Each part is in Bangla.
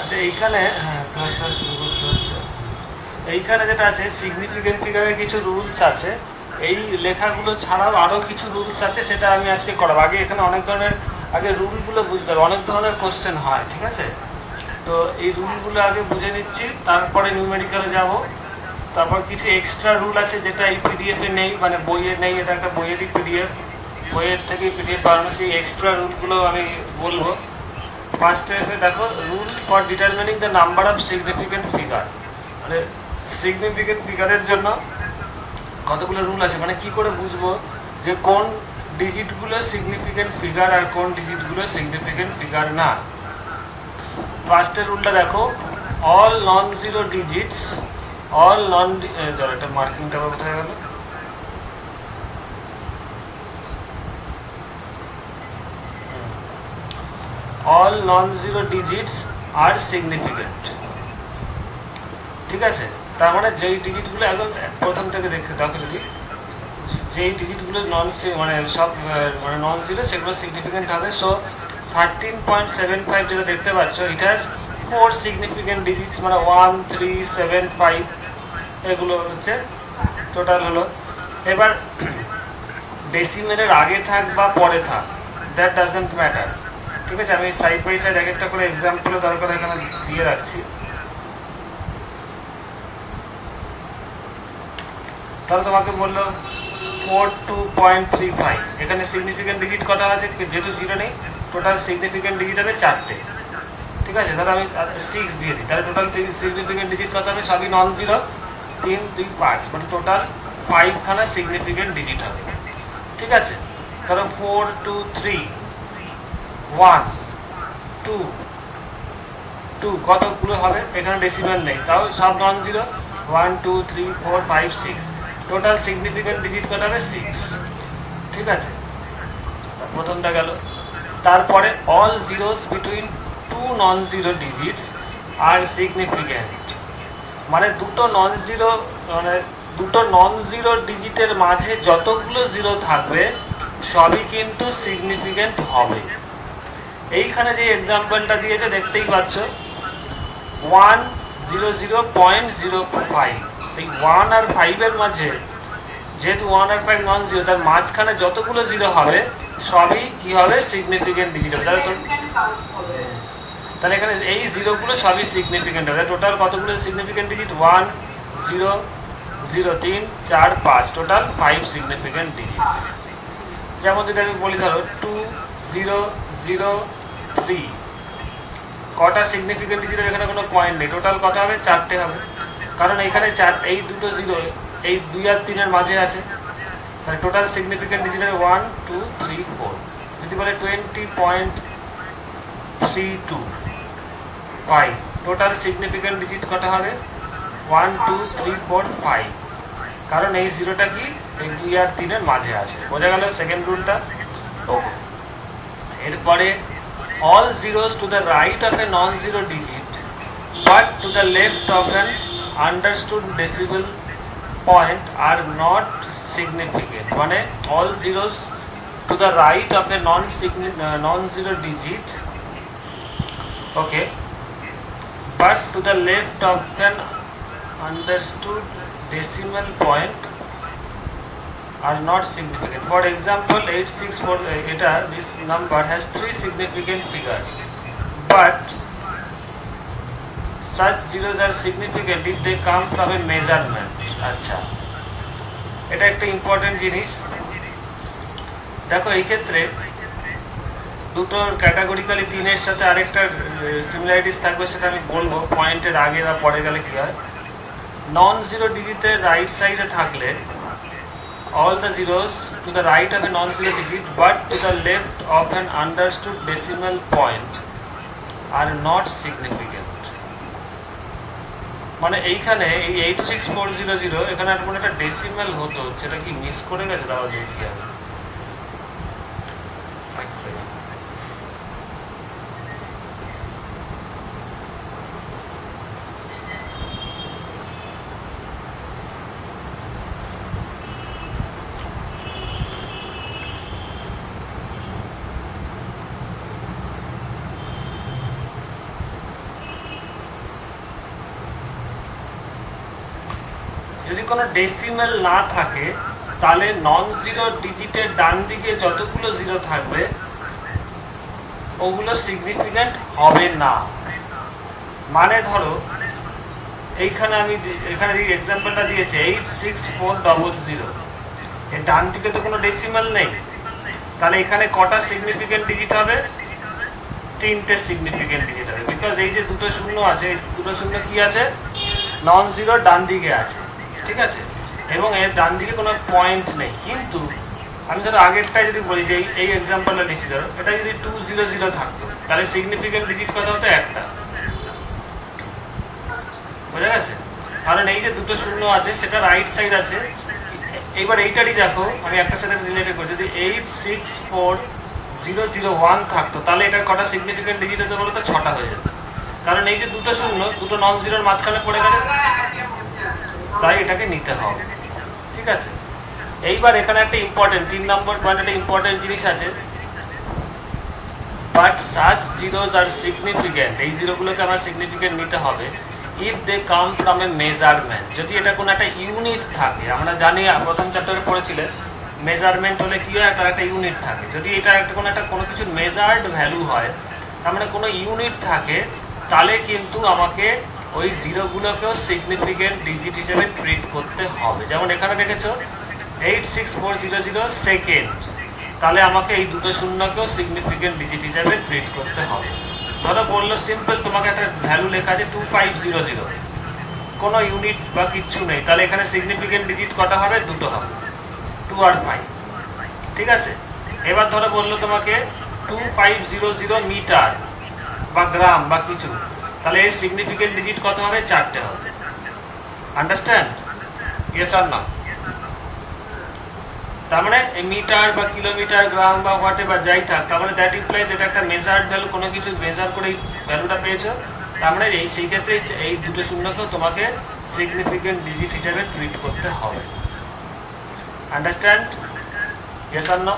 আচ্ছা এইখানে ক্লাসটা শুরু করতে হচ্ছে। এইখানে যেটা আছে সিগনিফিকেন্ট ফিগারের কিছু রুলস আছে, এই লেখাগুলো ছাড়াও আরও কিছু রুলস আছে, সেটা আমি আজকে করাবো। আগে এখানে অনেক ধরনের আগে রুলগুলো বুঝতে হবে, অনেক ধরনের কোশ্চেন হয়, ঠিক আছে? তো এই রুলগুলো আগে বুঝে নিচ্ছি, তারপরে নিউমেরিক্যালে যাব। তারপর কিছু এক্সট্রা রুল আছে যেটা এই পিডিএফে নেই, মানে বইয়ে নেই, এটা একটা বইয়েরই পিডিএফ, বইয়ের থেকে পিডিএফ বানানো, সেই এক্সট্রা রুলগুলো আমি বলবো। ফার্স্টে দেখো, rule for determining the number of significant figure. মানে সিগনিফিকেন্ট ফিগারের জন্য কতগুলো রুল আছে, মানে কি করে বুঝবো যে কোন ডিজিটগুলো সিগনিফিকেন্ট ফিগার আর কোন ডিজিটগুলো সিগনিফিকেন্ট ফিগার না। ফার্স্টের রুলটা দেখো, all non zero digits, all non, এটা মার্কিংটা কোথায় গেল, all non zero digits are significant, ঠিক আছে? তার মানে যেই ডিজিটগুলো একদম প্রথম থেকে দেখতে দেখো, যদি যেই ডিজিটগুলো মানে সব মানে নন জিরো, সেগুলো সিগনিফিকেন্ট হবে। সো 13.75 যেটা দেখতে পাচ্ছ, ইট হ্যাজ 4 সিগনিফিকেন্ট ডিজিটস, মানে 1, 3, 7, 5, এগুলো হচ্ছে টোটাল হলো। এবার ডেসিমেলের আগে থাক বা পরে থাক, দ্যাট ডাজন্ট ম্যাটার, ঠিক আছে? আমি সাইড বাই সাইড এক একটা করে এক্সাম্পলের দরকার এখানে দিয়ে রাখছি। তাহলে তোমাকে বললো 42.35, এখানে সিগনিফিকেন্ট ডিজিট কটা আছে? যেহেতু জিরো নেই, টোটাল সিগনিফিকেন্ট ডিজিট হবে 4টে, ঠিক আছে? তাহলে আমি 6 দিয়ে দিই, তাহলে টোটাল সিগনিফিকেন্ট ডিজিট কত হবে? সবই নন জিরো, 3, 2, 5, মানে টোটাল 5 খানা সিগনিফিকেন্ট ডিজিট হবে, ঠিক আছে? তাহলে 4, 2, 3, 1, 2, 2 কতগুলো হবে? এখানে ডেসিমেল নেই, তাও সব non zero. 1, 2, 3, 4, 5, 6, total significant digit কত হবে? 6, ঠিক আছে? প্রথমটা গেল। তারপরে all zeros between two non zero digits are significant, মানে দুটো নন জিরো ডিজিটের মাঝে যতগুলো জিরো থাকবে সবই কিন্তু সিগনিফিকেন্ট হবে। এইখানে যে এক্সাম্পলটা দিয়েছে দেখতেই পাচ্ছ, 100.05, এই 1 আর 5 এর মাঝে, যেহেতু 1 আর 5 নন জিরো, তার মাঝখানে যতগুলো জিরো হবে সবই কি হবে? সিগনিফিকেন্ট ডিজিট হবে। তাহলে এখানে এই জিরোগুলো সবই সিগনিফিকেন্ট হবে। টোটাল কতগুলো significant digit? 1, 0, 0, 3, 4, 5, total 5 significant digits. যেমন যদি আমি বলি, ধরো 2, 0, 0, 3, কটা সিগনিফিকেন্ট ডিজিট? এখানে কোনো পয়েন্ট নেই, টোটাল কটা হবে? 4টে হবে, কারণ এখানে এই দুটো জিরো এই 2 আর 3 এর মাঝে আছে। তাহলে টোটাল সিগনিফিকেন্ট ডিজিট হবে 1, 2, 3, 4। যদি বলে 20.325, টোটাল সিগনিফিকেন্ট ডিজিট কটা হবে? 1, 2, 3, 4, 5, কারণ এই জিরোটা কি এই 2 আর 3 এর মাঝে আছে। বোঝা গেল সেকেন্ড রুলটা? ওকে। এরপরে all zeros to the right of a non-zero digit but to the left of an understood decimal point are not significant, মানে all zeros to the right of a non-zero digit, okay, but to the left of an understood decimal point are not significant. For example, 864, this number has 3 significant figures, but such zeros are significant if they come from a measurement. আচ্ছা, এটা একটা ইম্পর্টেন্ট জিনিস। দেখো এই ক্ষেত্রে দুটোর ক্যাটাগরিক্যালি 3 এর সাথে আরেকটা সিমিলারিটিস থাকবে, সেটা আমি বলবো পয়েন্টের আগে বা পরে গেলে কি হয়। নন জিরো ডিজিটের রাইট সাইডে থাকলে all the zeros to the right of a non-zero digit but to the left of an understood decimal point are not significant. মানে এইখানে এই 86400 এখানে একটা ডেসিমাল হতো, সেটা কি মিস করে গেছে? দাও দেখি আমি। কোনো ডেসিমেল না থাকে তাহলে নন জিরো ডিজিটের ডান দিকে যতগুলো জিরো থাকবে ওগুলো সিগনিফিক্যান্ট হবে না। মানে ধরো এইখানে আমি এখানে যে এক্সাম্পলটা দিয়েছি 86400, এর ডান দিকে তো কোনো ডেসিমেল নেই, তাহলে এখানে কটা সিগনিফিক্যান্ট ডিজিট হবে? 3টে সিগনিফিক্যান্ট ডিজিট হবে, বিকজ এই যে দুটো শূন্য আছে, এই দুটো শূন্য কি আছে? নন জিরো ডান দিকে আছে, ঠিক আছে, এবং এর ডান দিকে কোনো পয়েন্ট নেই। কিন্তু আমি ধরো আগেরটাই যদি বলি যে এই এক্সাম্পলটা লিখছি, ধরো এটা যদি 200 থাকতো তাহলে সিগনিফিক্যান্ট ডিজিট কত হতো? একটা। বোঝা গেছে? কারণ এই যে দুটো শূন্য আছে সেটা রাইট সাইড আছে। এইবার এইটারই দেখো, আমি একটা সাথে রিলেটেড করছি, যদি 864001 থাকতো তাহলে এটার কটা সিগনিফিক্যান্ট ডিজিট হতে বলো তো? 6টা হয়ে যেত। কারণ এই যে দুটো শূন্য, দুটো নন জিরোর মাঝখানে পড়ে গেছে, তাই এটাকে নিতে হবে, ঠিক আছে। এইবার এখানে একটা ইম্পর্টেন্ট 3 নম্বর পয়েন্ট, একটা ইম্পর্টেন্ট জিনিস আছে, but such zeros are significant, এই জিরোগুলোকে আমার সিগনিফিক্যান্ট নিতে হবে if they come from a measurement, যদি এটা কোনো একটা ইউনিট থাকে। আমরা জানি প্রথম চ্যাপ্টারে পড়েছিলে মেজারমেন্ট হলে কি হয়, তার একটা ইউনিট থাকে। যদি এটা একটা কোনো কিছুর মেজার্ড ভ্যালু হয়, তার মানে কোনো ইউনিট থাকে, তাহলে কিন্তু আমাকে ওই জিরোগুলোকেও সিগনিফিক্যান্ট ডিজিট হিসেবে ট্রিট করতে হবে। যেমন এখানে দেখেছো 86400 সেকেন্ড, তাহলে আমাকে এই দুটো শূন্যকেও সিগনিফিক্যান্ট ডিজিট হিসেবে ট্রিট করতে হবে। ধরো বললো সিম্পল, তোমাকে একটা ভ্যালু লেখা আছে 2500, কোনো ইউনিট বা কিচ্ছু নেই, তাহলে এখানে সিগনিফিক্যান্ট ডিজিট কটা হবে? দুটো হবে, 2 আর 5, ঠিক আছে। এবার ধরো বললো তোমাকে 2500 মিটার বা গ্রাম বা কিছু, তাহলে এর সিগনিফিক্যান্ট ডিজিট কত হবে? 4টে হবে। আন্ডারস্ট্যান্ড? ইয়েস আর না? তার মানে মিটার বা কিলোমিটার, গ্রাম বা হোয়াট এভার যাই থাক, তার মানে দ্যাট ইমপ্লাইজ এটা একটা মেজার্ড ভ্যালু, কোনো কিছু মেজার করে এই ভ্যালুটা পেয়েছো। তার মানে সেই ক্ষেত্রে এই দুটো শূন্যকেও তোমাকে সিগনিফিক্যান্ট ডিজিট হিসেবে ট্রিট করতে হবে। আন্ডারস্ট্যান্ড? ইয়েস আর নো?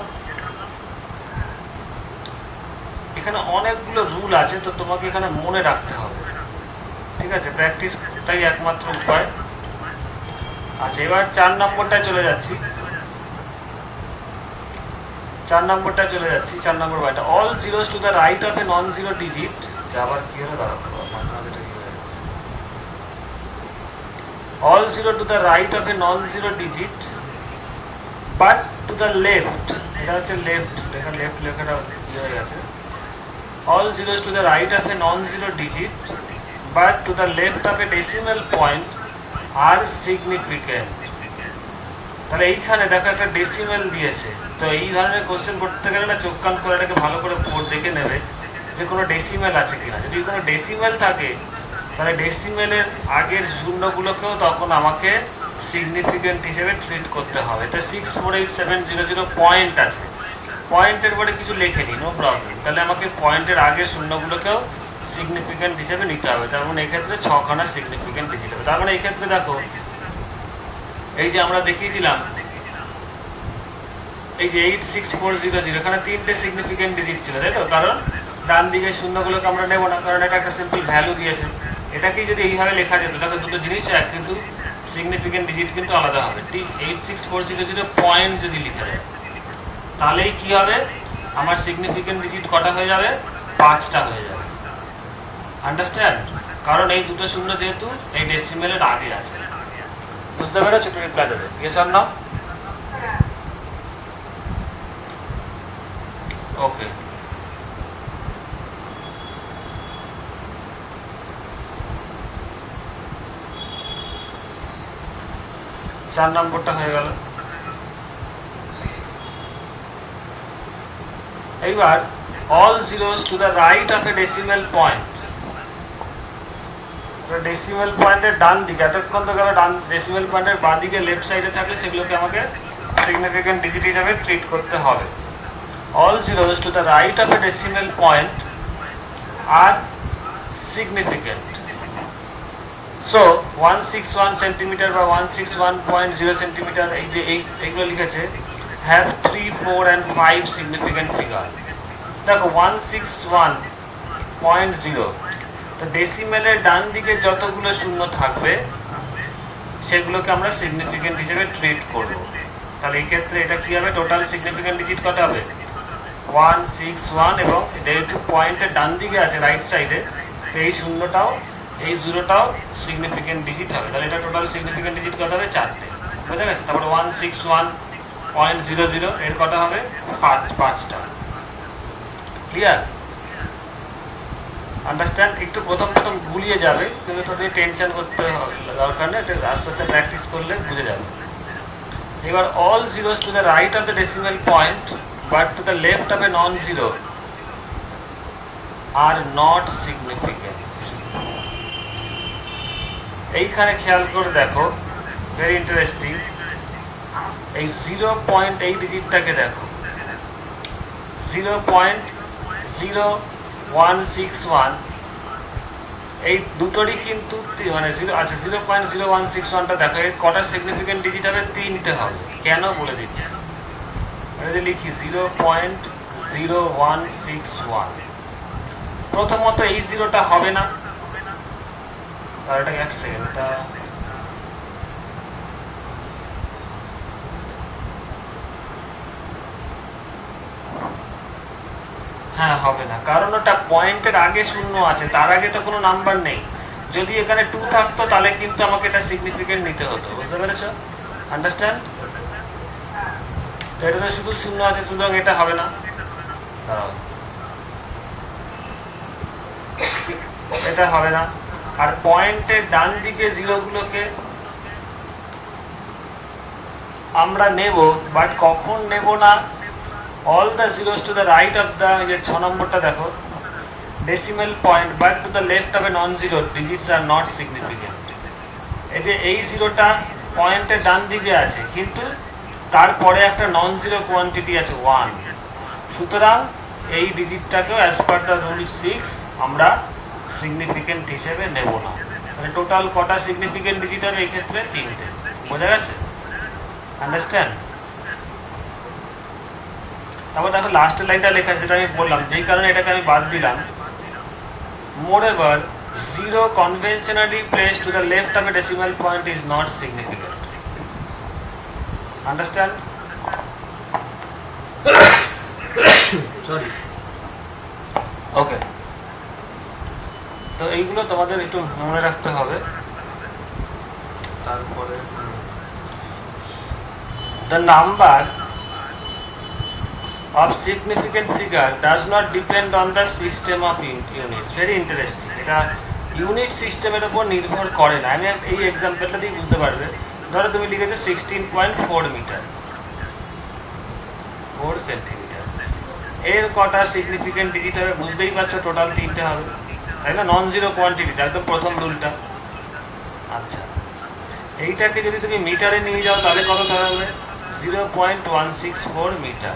এখানে অনেকগুলো রুল আছে, তো তোমাকে এখানে মনে রাখতে হবে, ঠিক আছে। প্র্যাকটিসটাই একমাত্র উপায়। আচ্ছা, এবার 4 নম্বরটায় চলে যাচ্ছি। 4 নম্বরটা all zeros to the right of A non zero digit, আবার কি হলো দাঁড়াও, all zero to the right of a non-zero digit but to the left, এটা হচ্ছে লেফট, লেখাটা ইয়ে হয়ে গেছে। all zeros to the right of a non-zero digit but to the left of a decimal point are significant। তাহলে এইখানে দেখো একটা ডেসিমেল দিয়েছে, তো এই ধরনের কোশ্চেন করতে গেলে না চোখ কান করে এটাকে ভালো করে বোর্ড দেখে নেবে যে কোনো ডেসিমেল আছে কিনা। যদি কোনো ডেসিমেল থাকে তাহলে ডেসিমেলের আগের শূন্যগুলোকেও তখন আমাকে সিগনিফিক্যান্ট হিসেবে ট্রিট করতে হবে। তো 648700 পয়েন্ট আছে, পয়েন্টের পরে কিছু লেখেনি, নো প্রবলেম, তাহলে আমাকে পয়েন্টের আগের শূন্যগুলোকেও সিগনিফিক্যান্ট হিসেবে নিতে হবে। তার মানে এক্ষেত্রে 6খানা সিগনিফিক্যান্ট ডিজিট হবে। তার মানে এই ক্ষেত্রে দেখো, এই যে আমরা দেখিয়েছিলাম এই যে 86400, এখানে 3টে সিগনিফিক্যান্ট ডিজিট ছিল, তাই তো? কারণ ডান দিকে শূন্যগুলোকে আমরা নেবো না, কারণ এটা একটা সিম্পল ভ্যালু দিয়েছে। এটাকেই যদি এইভাবে লেখা যেত, দেখো দুটো জিনিস এক, কিন্তু সিগনিফিক্যান্ট ডিজিট কিন্তু আলাদা হবে। ঠিক 86400 পয়েন্ট যদি লিখে যায়, তাহলেই কি হবে? আমার সিগনিফিক্যান্ট ডিজিট কটা হয়ে যাবে? 5টা হয়ে যাবে। আন্ডারস্ট্যান্ড? কারণ এই দুটো শূন্য যেহেতু এই ডেসিমেলের আগে আছে। বুঝতে পেরেছো? একটু রিপ্লাই দেবে, ইয়েস অর নো? ওকে, চার নম্বরটা হয়ে গেল। এইবার all zeros to the right of a decimal point, decimal পয়েন্টের ডান দিকে, এতক্ষণ তো গেল ডান ডেসিমেল পয়েন্টের বাঁ দিকে লেফট সাইডে থাকলে সেগুলোকে আমাকে সিগনিফিক্যান্ট ডিজিট হিসাবে ট্রিট করতে হবে। all zeros to the right of a decimal point are significant. So 161 centimetre বা 161.0 সেন্টিমিটার, এই যে এইগুলো লিখেছে, have 3, 4 and 5 significant figure। দেখো 161.0, তো ডেসিমেলের ডান দিকে যতগুলো শূন্য থাকবে সেগুলোকে আমরা সিগনিফিকেন্ট হিসেবে ট্রিট করব। তাহলে এই ক্ষেত্রে এটা কি হবে, টোটাল সিগনিফিকেন্ট ডিজিট কত হবে 161, এবং যেহেতু পয়েন্টের ডান দিকে আছে রাইট সাইডে, তো এই শূন্যটাও এই জিরোটাও সিগনিফিকেন্ট ডিজিট হবে। তাহলে এটা টোটাল সিগনিফিকেন্ট ডিজিট কত হবে 4টে, বুঝা গেছে। তারপরে 161.00 এর কত হবে 5টা। Clear, understand? একটু প্রথম গুলিয়ে যাবে, কিন্তু তোকে টেনশন করতে দরকার নেই, আস্তে আস্তে প্র্যাকটিস করলে বুঝে যাবে। এবার all zeros to the right of the decimal point but to the left of a non-zero are not significant. এইখানে খেয়াল করে দেখো, ভেরি ইন্টারেস্টিং। এই 0. এই ডিজিটটাকে দেখো, 0.0161, এই দুটোরই কিন্তু মানে 0.0161টা দেখো, এর কটা সিগনিফিকেন্ট ডিজিট হবে 3টে হবে। কেন বলে দিচ্ছি, এটা লিখি 0.0161। প্রথমত এই জিরোটা হবে না, আর এটা এক সেকেন্ড, এটা হ্যাঁ হবে না, কারণ ওটা পয়েন্টের আগে শূন্য আছে, তার আগে তো কোনো নাম্বার নেই। যদি এখানে 2 থাকতো তাহলে কিন্তু আমাকে এটা সিগনিফিকেন্ট নিতে হতো, বুঝতে পেরেছো? আন্ডারস্ট্যান্ড? এটা তো শুধু শূন্য আছে, সুতরাং এটা হবে না। এটা হবে না। আর পয়েন্টের ডান দিকে জিরোগুলোকে আমরা নেব, বাট কখন নেব না, all the zeros to the right of the, যে 6 নম্বরটা দেখো, decimal point but to the left of a non-zero digits are not significant। এই যে এই জিরোটা পয়েন্টের ডান দিকে আছে, কিন্তু তারপরে একটা নন জিরো কোয়ান্টিটি আছে 1, সুতরাং এই ডিজিটটাকেও অ্যাজ পার দ্য রুল 6 আমরা সিগনিফিকেন্ট হিসেবে নেব না। মানে টোটাল কটা সিগনিফিকেন্ট ডিজিট হবে এই ক্ষেত্রে 3টে, বোঝা গেছে? আন্ডারস্ট্যান্ড? তারপর দেখো লাস্টের লাইনটা লেখা, যেটা আমি বললাম, যেই কারণে এটাকে আমি বাদ দিলাম। Moreover, 0 conventionally placed to the left of a decimal point is not significant. Understand? Sorry. Okay. তো এইগুলো তোমাদের একটু মনে রাখতে হবে। তারপরে the number of significant figure does not depend on the system of units. Very interesting. এটা ইউনিট সিস্টেমের উপর নির্ভর করে না। আমি এই এক্সাম্পলটা দিয়ে বুঝতে পারবে। ধরো তুমি লিখেছো 16.4 মিটার, 4 সেন্টিমিটার, এর কটা সিগনিফিকেন্ট ডিজিট হবে বুঝতেই পারছো, টোটাল 3টে হবে, তাই না? নন জিরো কোয়ান্টিটি, একদম প্রথম রুলটা। আচ্ছা, এইটাকে যদি তুমি মিটারে নিয়ে যাও তাহলে কত ধরবে 0.164 মিটার।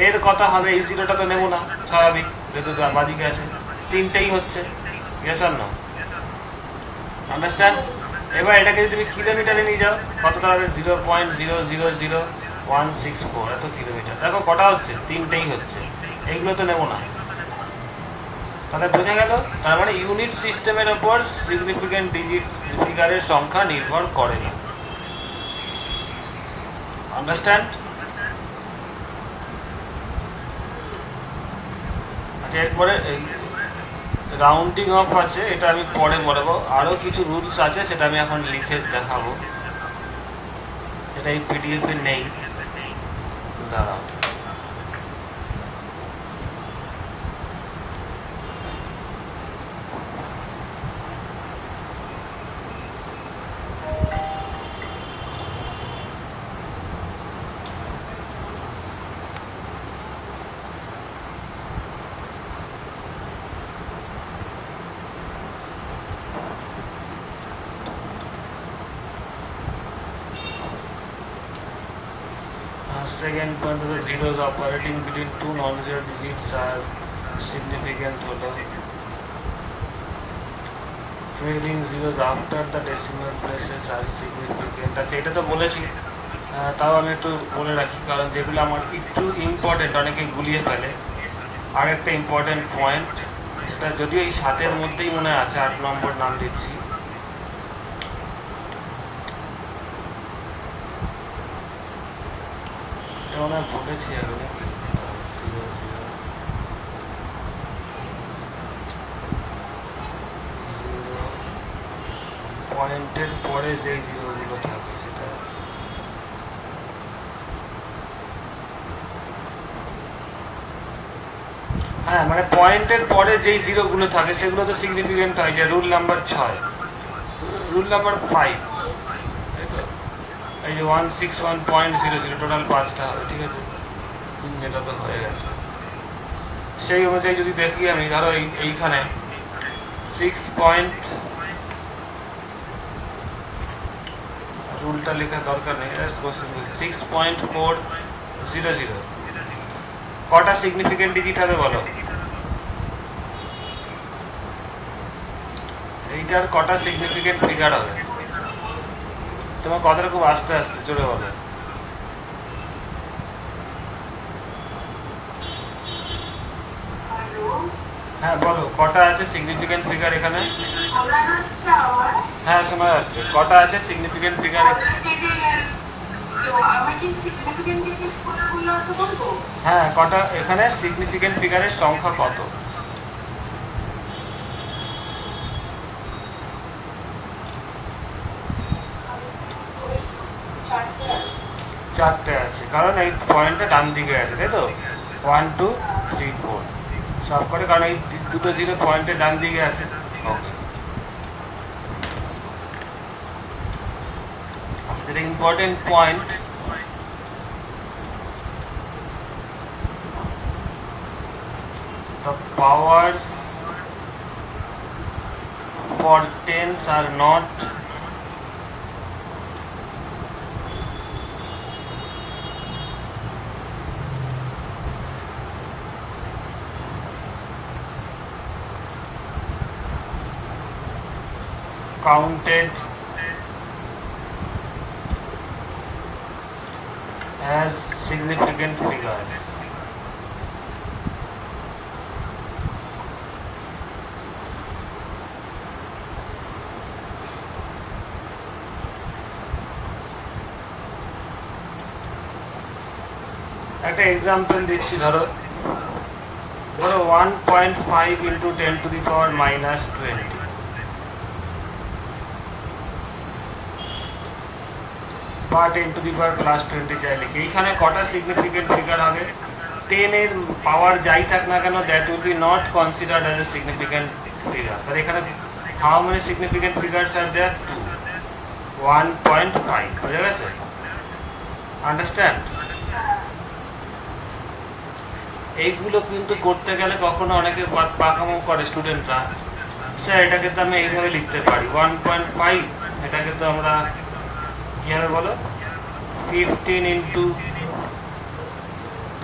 এর কথা হবে, এই জিরোটা তো নেবো না, স্বাভাবিক, যেহেতু বাদিকে আছে, 3টেই হচ্ছে। Yes or no? আন্ডারস্ট্যান্ড? এবার এটাকে যদি তুমি কিলোমিটারে নিয়ে যাও কতটা হবে 0.00164, এত কিলোমিটার। দেখো কটা হচ্ছে, 3টেই হচ্ছে, এইগুলো তো নেবো না। তাহলে বোঝা গেল, তার মানে ইউনিট সিস্টেমের ওপর সিগনিফিকেন্ট ডিজিট ফিগারের সংখ্যা নির্ভর করে না। আন্ডারস্ট্যান্ড? আচ্ছা, এরপরে রাউন্ডিং অফ আছে, এটা আমি পরে বলবো। আরও কিছু রুলস আছে, সেটা আমি এখন লিখে দেখাবো, এটা এই পিডিএফে নেই, দাঁড়াও। Second point, the zeros operating between two non-zero digits are significant. Trailing zeros after the decimal places are significant. আচ্ছা, এটা তো বলেছি, তাও আমি একটু বলে রাখি, কারণ যেগুলো আমার একটু ইম্পর্টেন্ট, অনেকে গুলিয়ে ফেলে। আর একটা ইম্পর্টেন্ট পয়েন্ট, এটা যদিও এই 7-এর মধ্যেই মনে আছে, 8 নম্বর নাম দিচ্ছি। মনে হয় বলেছি আমি পয়েন্টের পরে যেই জিরোগুলো থাকে সেটা হ্যাঁ মানে পয়েন্টের পরে যেই জিরোগুলো থাকে সেগুলো তো সিগনিফিকেন্ট হয়, যে রুল নাম্বার 6, রুল নাম্বার 5, তাই তো? এই যে 161.00 টোটাল 5টা হবে, ঠিক আছে, এটা তো হয়ে গেছে। সেই অনুযায়ী যদি দেখি আমি, ধরো এইখানে 6. রুলটা লেখার দরকার নেই, জাস্ট কোশ্চেন 6.400 কটা সিগনিফিকেন্ট ডিজিট হবে বলো? এইটার কটা সিগনিফিকেন্ট ফিগার হবে? তোমার কথাটা খুব আস্তে আস্তে, জোরে বলো। হ্যাঁ বলো, কটা আছে সিগনিফিকেন্ট ফিগার এখানে? হ্যাঁ শোনা যাচ্ছে, কটা আছে সিগনিফিকেন্ট ফিগার? হ্যাঁ কটা এখানে সিগনিফিকেন্ট ফিগারের সংখ্যা কত? চারটে আছে, কারণ এই পয়েন্টটা ডান দিকে আছে, তাই তো? 1 2 3 4 সব করে, কারণ এই দুটো জিরো পয়েন্টের ডান দিকে আছে। ওকে, যেটা important point, the powers for tens are not counted as significant figures. একটা এক্সাম্পল দিচ্ছি, ধরো 1.5 into 10 to the power minus 20 বা 10 to the power plus 20 চাইলে এইখানে কটা সিগনিফিকেন্ট ফিগার হবে? 10 এর পাওয়ার যাই থাক না কেন, that will be not considered as a significant figure. আর এখানে how many significant figures are there? 2, 1.5, বুঝে গেছে? আন্ডারস্ট্যান্ড? এইগুলো কিন্তু করতে গেলে কখনো অনেকে পাকামো করে স্টুডেন্টরা, স্যার এটাকে তো আমি এইভাবে লিখতে পারি 1.5, এটাকে তো আমরা কীভাবে বলো 15 ইন্টু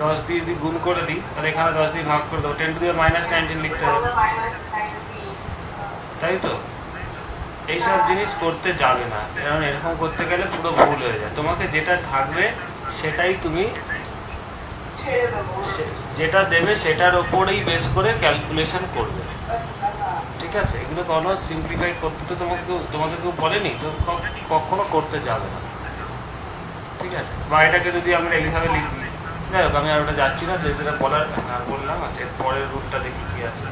10 দিয়ে যদি গুণ করে দিই, তাহলে এখানে 10 দিয়ে ভাগ করে দেবো, 10 to the minus 19 লিখতে হবে, তাই তো? এইসব জিনিস করতে যাবে না, কারণ এরকম করতে গেলে পুরো ভুল হয়ে যায়। তোমাকে যেটা থাকবে সেটাই তুমি, যেটা দেবে সেটার ওপরেই বেস করে ক্যালকুলেশন করবে, ঠিক আছে? এগুলো কোনো সিম্পলিফাই করতে তো তোমাকে কেউ বলেনি, তো কখনো করতে যাবে না, ঠিক আছে? বা এটাকে যদি আমরা এইভাবে লিখি, যাই হোক আমি আর ওটা যাচ্ছি না, যেটা বলার বললাম আছে, পরের রুটটা দেখি কি আছে।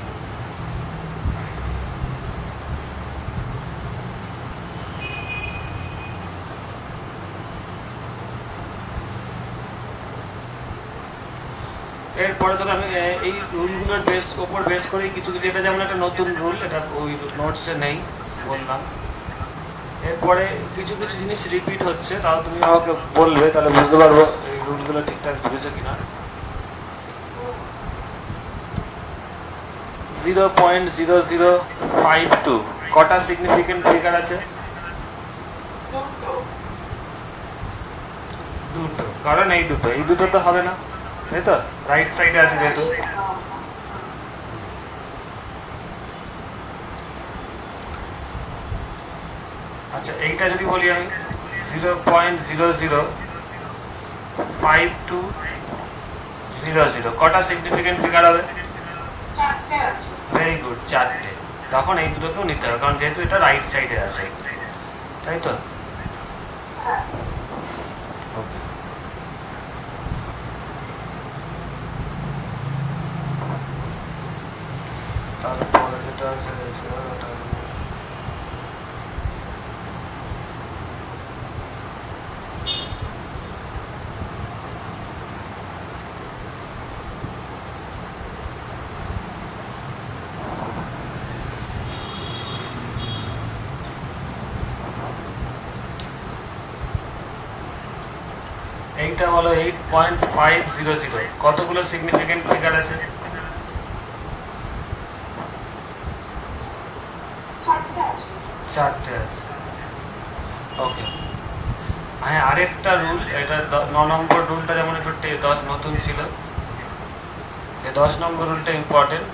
এরপরে ধরো আমি এই রুলগুলোর ওপর বেস করেই কিছু কিছু, এটা যেমন একটা নতুন রুল, এটা ওই নোটসে নেই বললাম। এরপরে কিছু কিছু জিনিস রিপিট হচ্ছে, তাও তুমি আমাকে বলবে, তাহলে বুঝতে পারবো এই রুলগুলো ঠিকঠাক বুঝেছো কিনা। 0.0052 কটা সিগনিফিকেন্ট ফিগার আছে? দুটো, কারণ এই দুটো তো হবে না, তাই তো? রাইট সাইডে আছে যেহেতু। আচ্ছা এইটা যদি বলি আমি 0.00520 কটা সিগনিফিকেন্ট ফিগার হবে? ভেরি গুড, চারটে। তখন এই দুটোকেও নিতে হবে, কারণ যেহেতু এটা রাইট সাইডে আছে, তাই তো? যেটা আছে ওটা এইটা হলো 8.500 কতগুলো সিগনিফিকেন্ট ফিগার আছে চারটে আছে ওকে হ্যাঁ আরেকটা রুল এটা 9 নম্বর রুলটা যেমন একটু 10 নতুন ছিল এই 10 নম্বর রুলটা ইম্পর্টেন্ট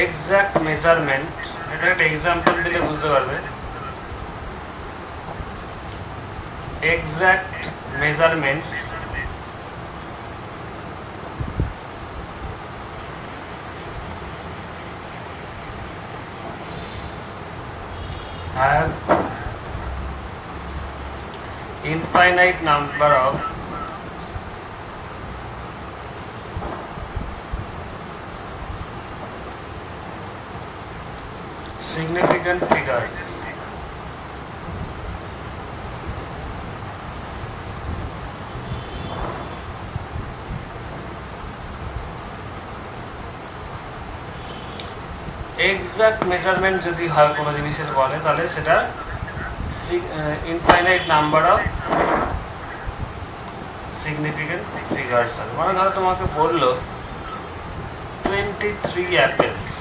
এক্সাক্ট মেজারমেন্ট এটা একটা এক্সাম্পল দিলে বুঝতে পারবে exact measurements have infinite number of significant figures exact measurement যদি হয় কোনো জিনিসের বলে তাহলে সেটা infinite number of significant figures আছে মানে ধরো তোমাকে বললো 23 অ্যাপেলস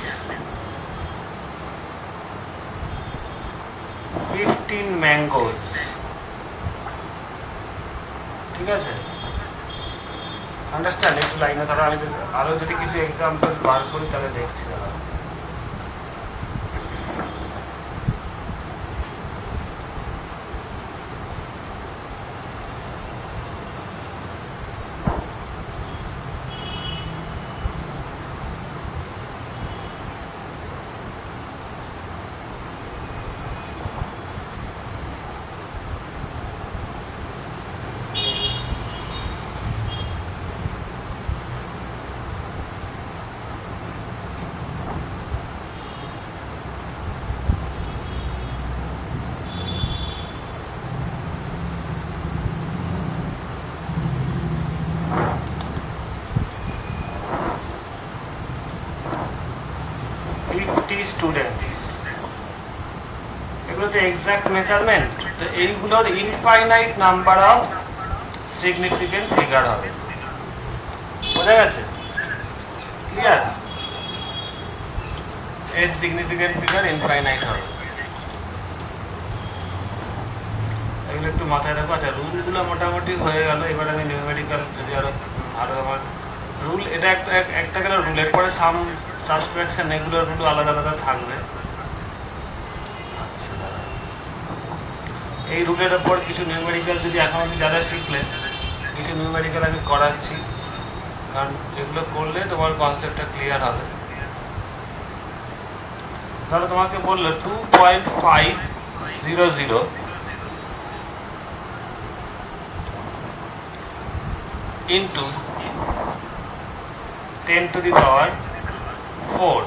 15 ম্যাঙ্গোজ ঠিক আছে আন্ডারস্ট্যান্ড একটু লাইনে ধরো আমি আরো যদি কিছু এক্সাম্পল বার করি তাহলে দেখছি দাদা 50 স্টুডেন্টস এগুলোতে এক্সাক্ট মেজারমেন্ট তো এইগুলোর infinite number of significant figure হবে বোঝা গেছে ক্লিয়ার এর সিগনিফিকেন্ট ফিগার ইনফাইনাইট হবে এগুলো একটু মাথায় রাখো আচ্ছা রুলগুলো মোটামুটি হয়ে গেল এবার আমি নিউমেরিক্যাল যদি আরো আমার রুল এটা একটা গেল রুল এরপরে সাবস্ট্রাকশন এগুলো রুল আলাদা আলাদা থাকবে আচ্ছা এই রুলের উপর কিছু নিউমেরিক্যাল যদি এখন আমি যারা শিখলেন কিছু নিউমেরিক্যাল আমি করাচ্ছি কারণ এগুলো করলে তোমার কনসেপ্টটা ক্লিয়ার হবে ধরো তোমাকে বললো 2.500 into 10 to the power 4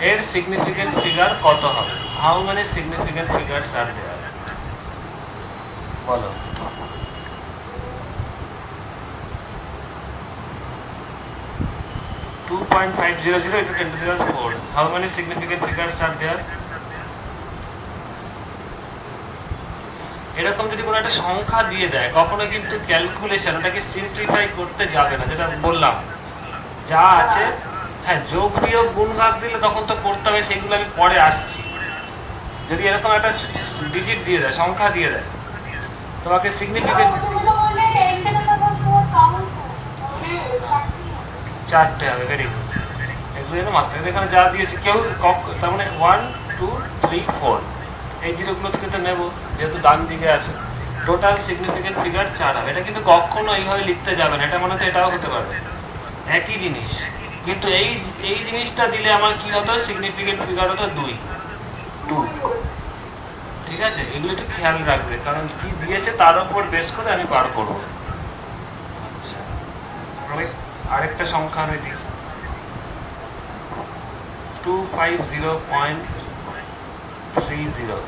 এর সিগনিফিকেন্ট ফিগার কত হবে হাউ মেনি সিগনিফিকেন্ট ফিগারস আর দেয়ার বলো 2.500 into 10 to the power 4 how many significant figures are there এরকম যদি কোনো একটা সংখ্যা দিয়ে দেয় কখনো কিন্তু ক্যালকুলেশন ওটাকে সিম্পলিফাই করতে যাবে না যেটা বললাম যা আছে হ্যাঁ যোগ বিয়োগ গুণ ভাগ দিলে তখন তো করতে হবে সেগুলো আমি পরে আসছি যদি এরকম একটা ডিজিট দিয়ে দেয় সংখ্যা দিয়ে দেয় তোমাকে সিগনিফিকেন্ট চারটে হবে ভেরি গুড এগুলো মাত্র এখানে যা দিয়েছে কেউ তার মানে 1 2 3 4 এই জিরোগুলো থেকে তো নেবো যেহেতু ডান দিকে আছে টোটাল সিগনিফিকেন্ট ফিগার 4 হবে এটা কিন্তু কখনো এইভাবে লিখতে যাবে না এটা মনে হতো এটাও হতে পারবে একই জিনিস কিন্তু এই জিনিসটা দিলে আমার কি হতো সিগনিফিকেন্ট ফিগার হতো 2 ঠিক আছে, এগুলো একটু খেয়াল রাখবে, কারণ কি দিয়েছে তার উপর বেস করে আমি বার করবো। আচ্ছা, আরেকটা সংখ্যা আমি দিই, 250.30।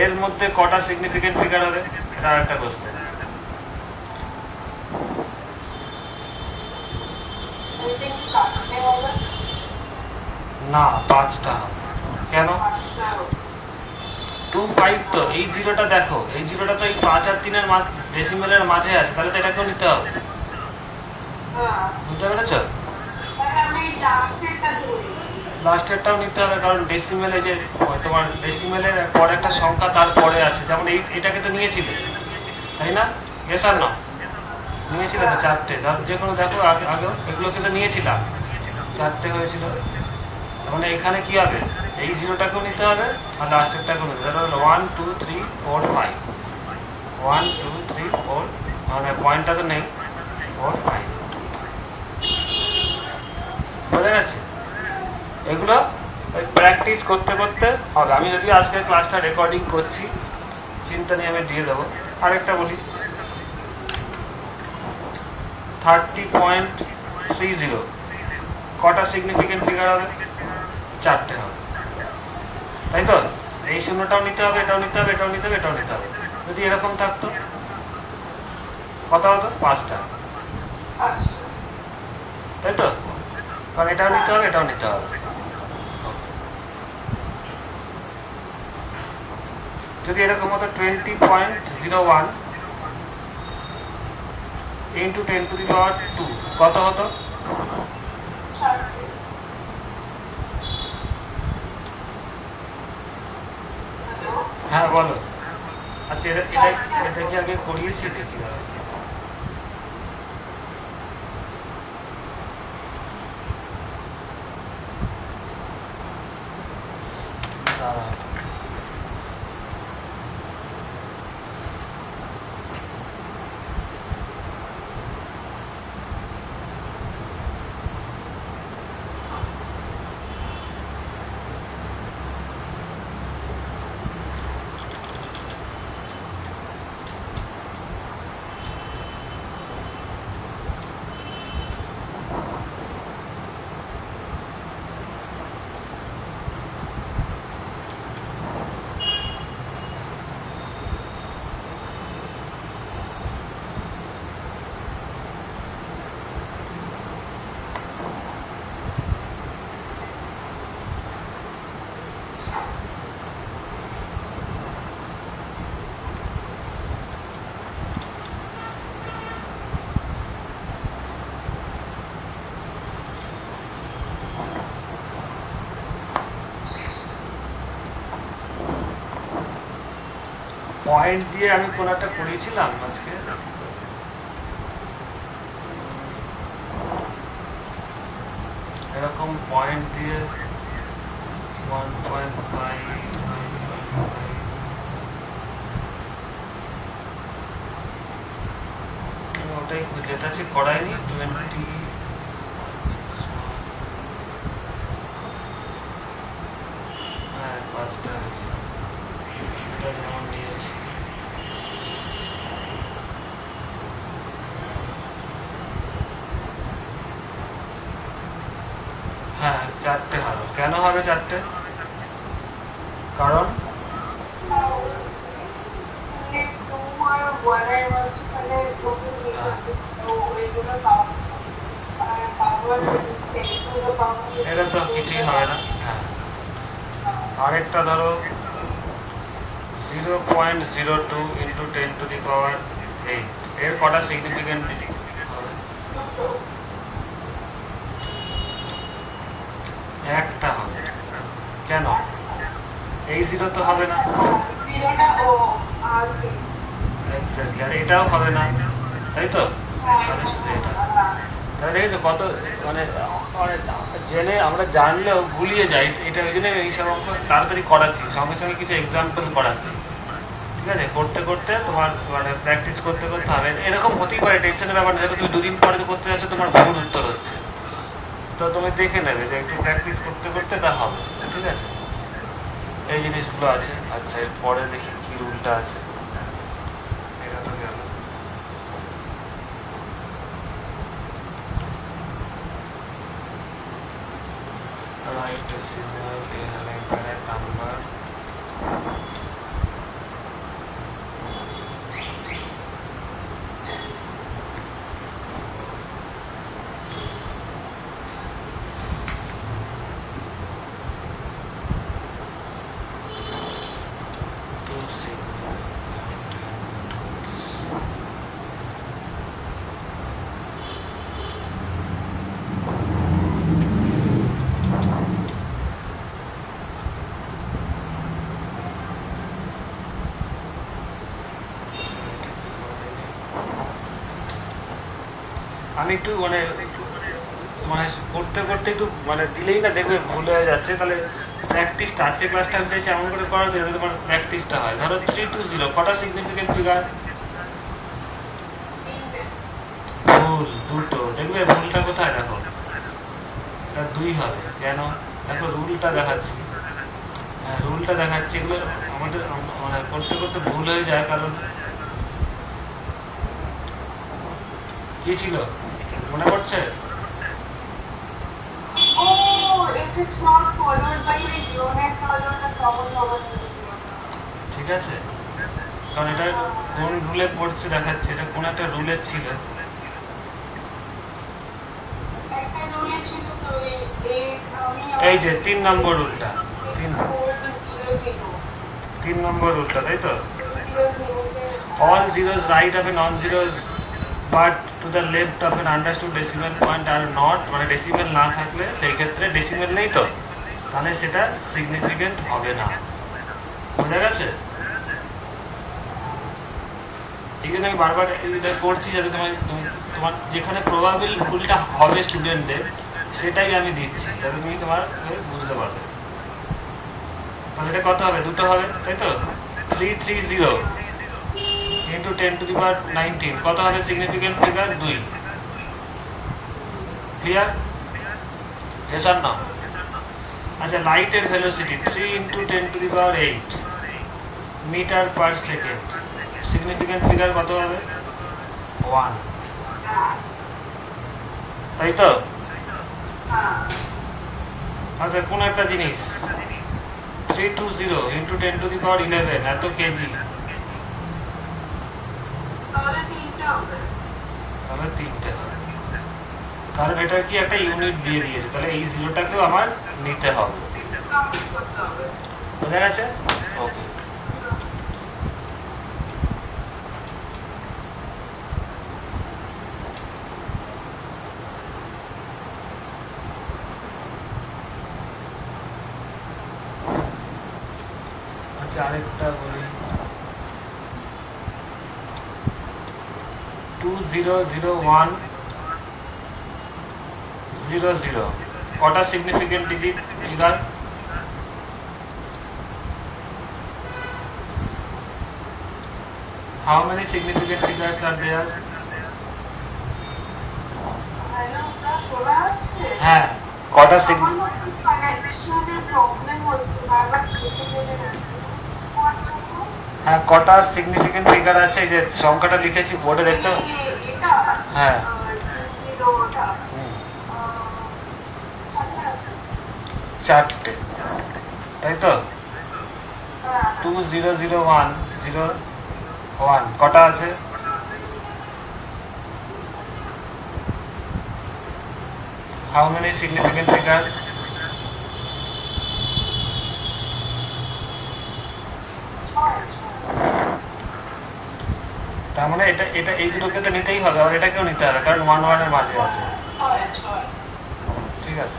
এর মধ্যে কটা সিগনিফিকেন্ট ফিগার হবে, এটা আরেকটা কোশ্চেন। না, 5টা হবে। কেন? 25 তো এই জিরোটা দেখো, এই জিরোটা তো এই 5 আর 3 এর ডেসিমেলের মাঝে আছে, তাহলে তো এটাকেও নিতে হবে। বুঝতে পেরেছো? লাস্টেরটাও নিতে হবে, কারণ ডেসিমেলে যে তোমার ডেসিমেলের পর একটা সংখ্যা তার পরে আছে, যেমন এটাকে তো নিয়েছিলে, তাই না? ইয়েস আর না? নিয়েছিলে তো 4টে, যে কোনো দেখো আগেও এগুলোকে তো নিয়েছিলাম, 4টে হয়েছিল। মানে এখানে কি হবে, এই জিরোটাকেও নিতে হবে আর লাস্টেরটাকেও নিতে হবে। 1 2 3 4 5, 1 2 3 4, মানে পয়েন্টটা তো নেই, 4 5। বোঝা গেছে? এগুলো ওই প্র্যাকটিস করতে করতে হবে। আমি যদি আজকের ক্লাসটা রেকর্ডিং করছি, চিন্তা নিয়ে আমি দিয়ে দেবো। আরেকটা বলি, 30.30 কটা সিগনিফিকেন্ট ফিগার হবে? 4টে হবে, তাই তো? এই শূন্যটাও নিতে হবে, এটাও নিতে হবে, এটাও নিতে হবে, এটাও নিতে হবে। যদি এরকম থাকতো কত হতো? 5টা, তাই তো? কারণ এটাও নিতে হবে, এটাও নিতে হবে। যদি এরকম হতো 20.01 ইন্টু 10⁻², কত হতো? হ্যাঁ বলো। আচ্ছা, এটা কি আগে করিয়েছি? দেখি পয়েন্ট দিয়ে আমি কোন একটা করিয়েছিলাম আজকে, এরকম পয়েন্ট দিয়ে 1.5, ওটাই যেটা আছে করাইনি। 20, হ্যাঁ 5টা হয়েছে, এটা যেমন নিয়েছি। হ্যাঁ 4টে হবে। কেন হবে 4টে? কারণ এটা তো কিছুই হবে না। হ্যাঁ, আরেকটা ধরো 0.02 ইন্টু 10⁸8, এর কটা সিগনিফিকেন্ট হবে? একটা হবে। কেন? এই জিরো তো হবে না, এক্স্যাক্টলি, আর এটাও হবে না, তাই তো? তাহলে শুধু এটা। তাহলে দেখেছো কত, মানে জেনে আমরা জানলেও গুলিয়ে যাই। এটা ওই জন্য এইসব অঙ্ক তাড়াতাড়ি করাচ্ছি, সঙ্গে সঙ্গে কিছু এক্সাম্পল করাচ্ছি। ঠিক আছে, করতে করতে তোমার মানে প্র্যাকটিস করতে করতে হবে। এরকম হতেই পারে, টেনশনের ব্যাপার না। তুমি 2 দিন পরে করতে যাচ্ছ, তোমার ভুল উত্তর হচ্ছে, তো তুমি দেখে নেবে যে একটু প্র্যাকটিস করতে করতে তা হবে। ঠিক আছে, এই জিনিসগুলো আছে। আচ্ছা, এরপরে দেখি কি রুলটা আছে। এটা তো গেল। Right decimal in number. আমি একটু মানে করতে করতে একটু দিলেই না দেখবে ভুল হয়ে যাচ্ছে। তাহলে প্র্যাকটিসটা আজকে ক্লাসটা আমি চাইছি এমন করে করাতে যাতে তোমার প্র্যাকটিসটা হয়। ধরো 320 কটা সিগনিফিকেন্ট ফিগার? ভুল দুটো। দেখবে ভুলটা কোথায়? দেখো, এটা 2 হবে কেন? দেখো রুলটা দেখাচ্ছি। হ্যাঁ, রুলটা দেখাচ্ছি। এগুলো আমাদের করতে করতে ভুল হয়ে যায়। কারণ কি ছিল মনে পড়ছে? ঠিক আছে, কারণ এটা কোন রুলে পড়ছে দেখাচ্ছে। এটা কোন একটা রুলের ছিল। এই যে 3 নম্বর রুলটা, 3 নম্বর রুলটা, তাই তো? all zeros right of a non-zeros but to the left of an understood decimal point are not, মানে ডেসিমেল না থাকলে সেই ক্ষেত্রে ডেসিমেল নেই তো, তাহলে সেটা সিগনিফিকেন্ট হবে না। বোঝা গেছে? এই জন্য আমি বারবার এটা করছি যাতে তোমার যেখানে প্রবাবিল ভুলটা হবে স্টুডেন্টদের সেটাই আমি দিচ্ছি যাতে তুমি তোমার বুঝতে পারবে। তাহলে এটা কত হবে? দুটো হবে, তাই তো? 330 into 10 to the power 19 কত হবে significant figure? 2। Clear? yes or no? আচ্ছা, লাইটের velocity 3 into 10 to the power 8 metre per second. Significant figure কত হবে? 1, তাই তো? আচ্ছা, কোন একটা জিনিস 320 into 10 to the power 11 এত কেজি, তাহলে 3টে হবে। কারণ এটা কি একটা ইউনিট দিয়ে দিয়েছে, তাহলে এই জিরোটাকেও আমার নিতে হবে। বোঝা গেছে? ওকে। আচ্ছা, আরেকটা বলি। 200100 কটা significant digit figure? How many significant figures are there? হ্যাঁ, কটা হ্যাঁ কটা সিগনিফিকেন্ট ফিগার আছে? এই যে সংখ্যাটা লিখেছি বোর্ডে দেখতে। হ্যাঁ, 4টে, তাই তো? 200101 কটা আছে? How many significant figures? তার মানে এটা এটা এই দুটোকে তো নিতেই হবে, আর এটাকেও নিতে হবে, কারণ 1 1 এর মাঝে আছে। ঠিক আছে।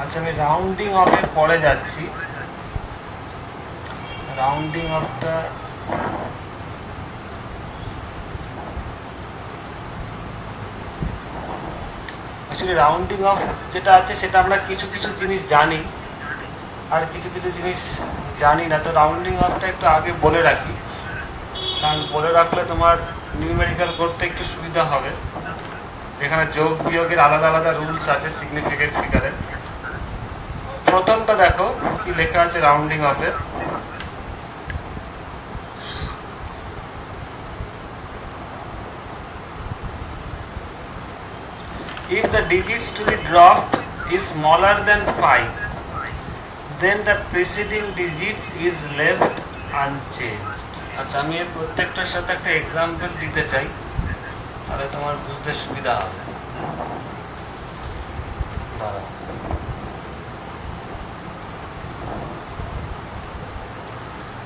আচ্ছা, আমি রাউন্ডিং অফের পরে যাচ্ছি। রাউন্ডিং অফটা অ্যাকচুয়ালি রাউন্ডিং অফ যেটা আছে সেটা আমরা কিছু কিছু জিনিস জানি, আর কিছু কিছু জিনিস জানি না। তো রাউন্ডিং অফটা একটু আগে বলে রাখি, কারণ বলে রাখলে তোমার নিউমেরিক্যাল করতে একটু সুবিধা হবে। যেখানে যোগ বিয়োগের আলাদা আলাদা রুলস আছে সিগনিফিকেন্ট ফিগারের। প্রথমটা দেখো কি লেখা আছে rounding অফে। If the digits to be dropped is smaller than 5, then the preceding digits is left unchanged. আচ্ছা, আমি এর প্রত্যেকটার সাথে একটা এক্সাম্পল দিতে চাই, তাহলে তোমার বুঝতে সুবিধা হবে।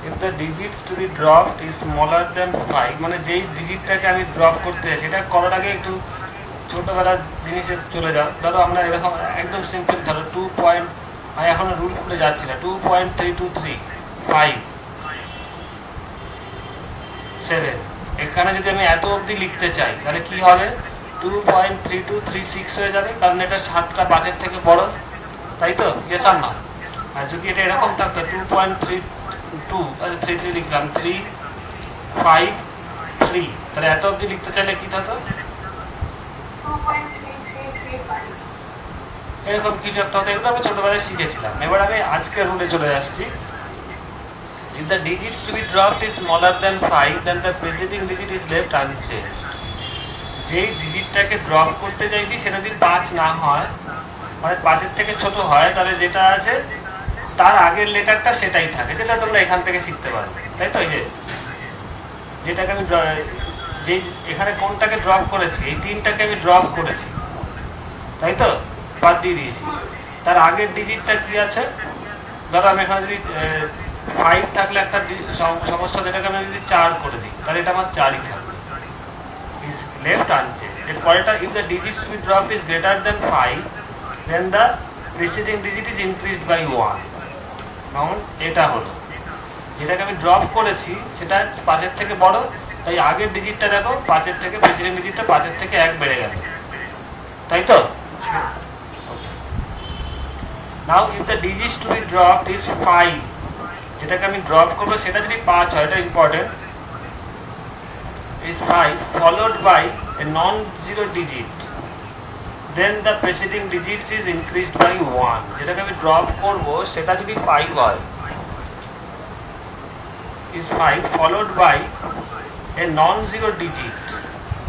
If the digits to be dropped is smaller than 5, মানে যেই ডিজিটটাকে আমি ড্রপ করতে চাই সেটা করার আগে একটু ছোটবেলার জিনিসে চলে যাও। ধরো আমরা এরকম একদম সিম্পল ধরো 2 পয়েন্ট, আমি এখন রুল খুলে যাচ্ছি না, 2.32357, এখানে যদি আমি এত অবধি লিখতে চাই তাহলে কি হবে? 2.3236 হয়ে যাবে, কারণ এটা 7টা 5-এর থেকে বড়, তাই তো? ইয়েস আর না? আর যদি এটা এরকম থাকতো 2.33 লিখলাম 353, তাহলে এত অবধি লিখতে চাইলে কি হতো? এরকম কিছু একটা হতো। এগুলো আমরা ছোটবেলায় শিখেছিলাম। এবার আমি আজকের রুলে চলে আসছি। If the digits to be dropped is smaller than 5, then the preceding digit is left unchanged. যেই ডিজিটটাকে ড্রপ করতে চাইছি সেটা যদি 5 না হয়, মানে 5-এর থেকে ছোট হয়, তাহলে যেটা আছে তার আগের লেটারটা সেটাই থাকে, যেটা তোমরা এখান থেকে শিখতে পারো, তাই তো? এই যে যেটাকে আমি যে এখানে কোনটাকে ড্রপ করেছি, এই 3টাকে আমি ড্রপ করেছি, তাই তো? বাদ দিয়ে দিয়েছি। তার আগের ডিজিটটা কি আছে? ধরো আমি এখানে যদি 5 থাকলে একটা সমস্যা, যেটাকে আমি যদি 4 করে দিই, তাহলে এটা আমার 4ই থাকবে, is left unchanged. এর পরেরটা, if the digits to be dropped is greater than 5, then the preceding digit is increased by 1. যেমন এটা হলো, যেটাকে আমি ড্রপ করেছি সেটা 5-এর থেকে বড়, তাই আগের ডিজিটটা দেখো 5-এর থেকে, প্রেসিডেন্ট ডিজিটটা 5-এর থেকে 1 বেড়ে গেল, তাই তো? Now if the digits to be dropped is 5, যেটাকে আমি ড্রপ করবো সেটা যদি 5 হয়, এটা important, is 5 followed by a non-zero digit, then the preceding digits is increased by 1. যেটাকে আমি ড্রপ করবো সেটা যদি 5 হয়, is 5 followed by a non-zero digit,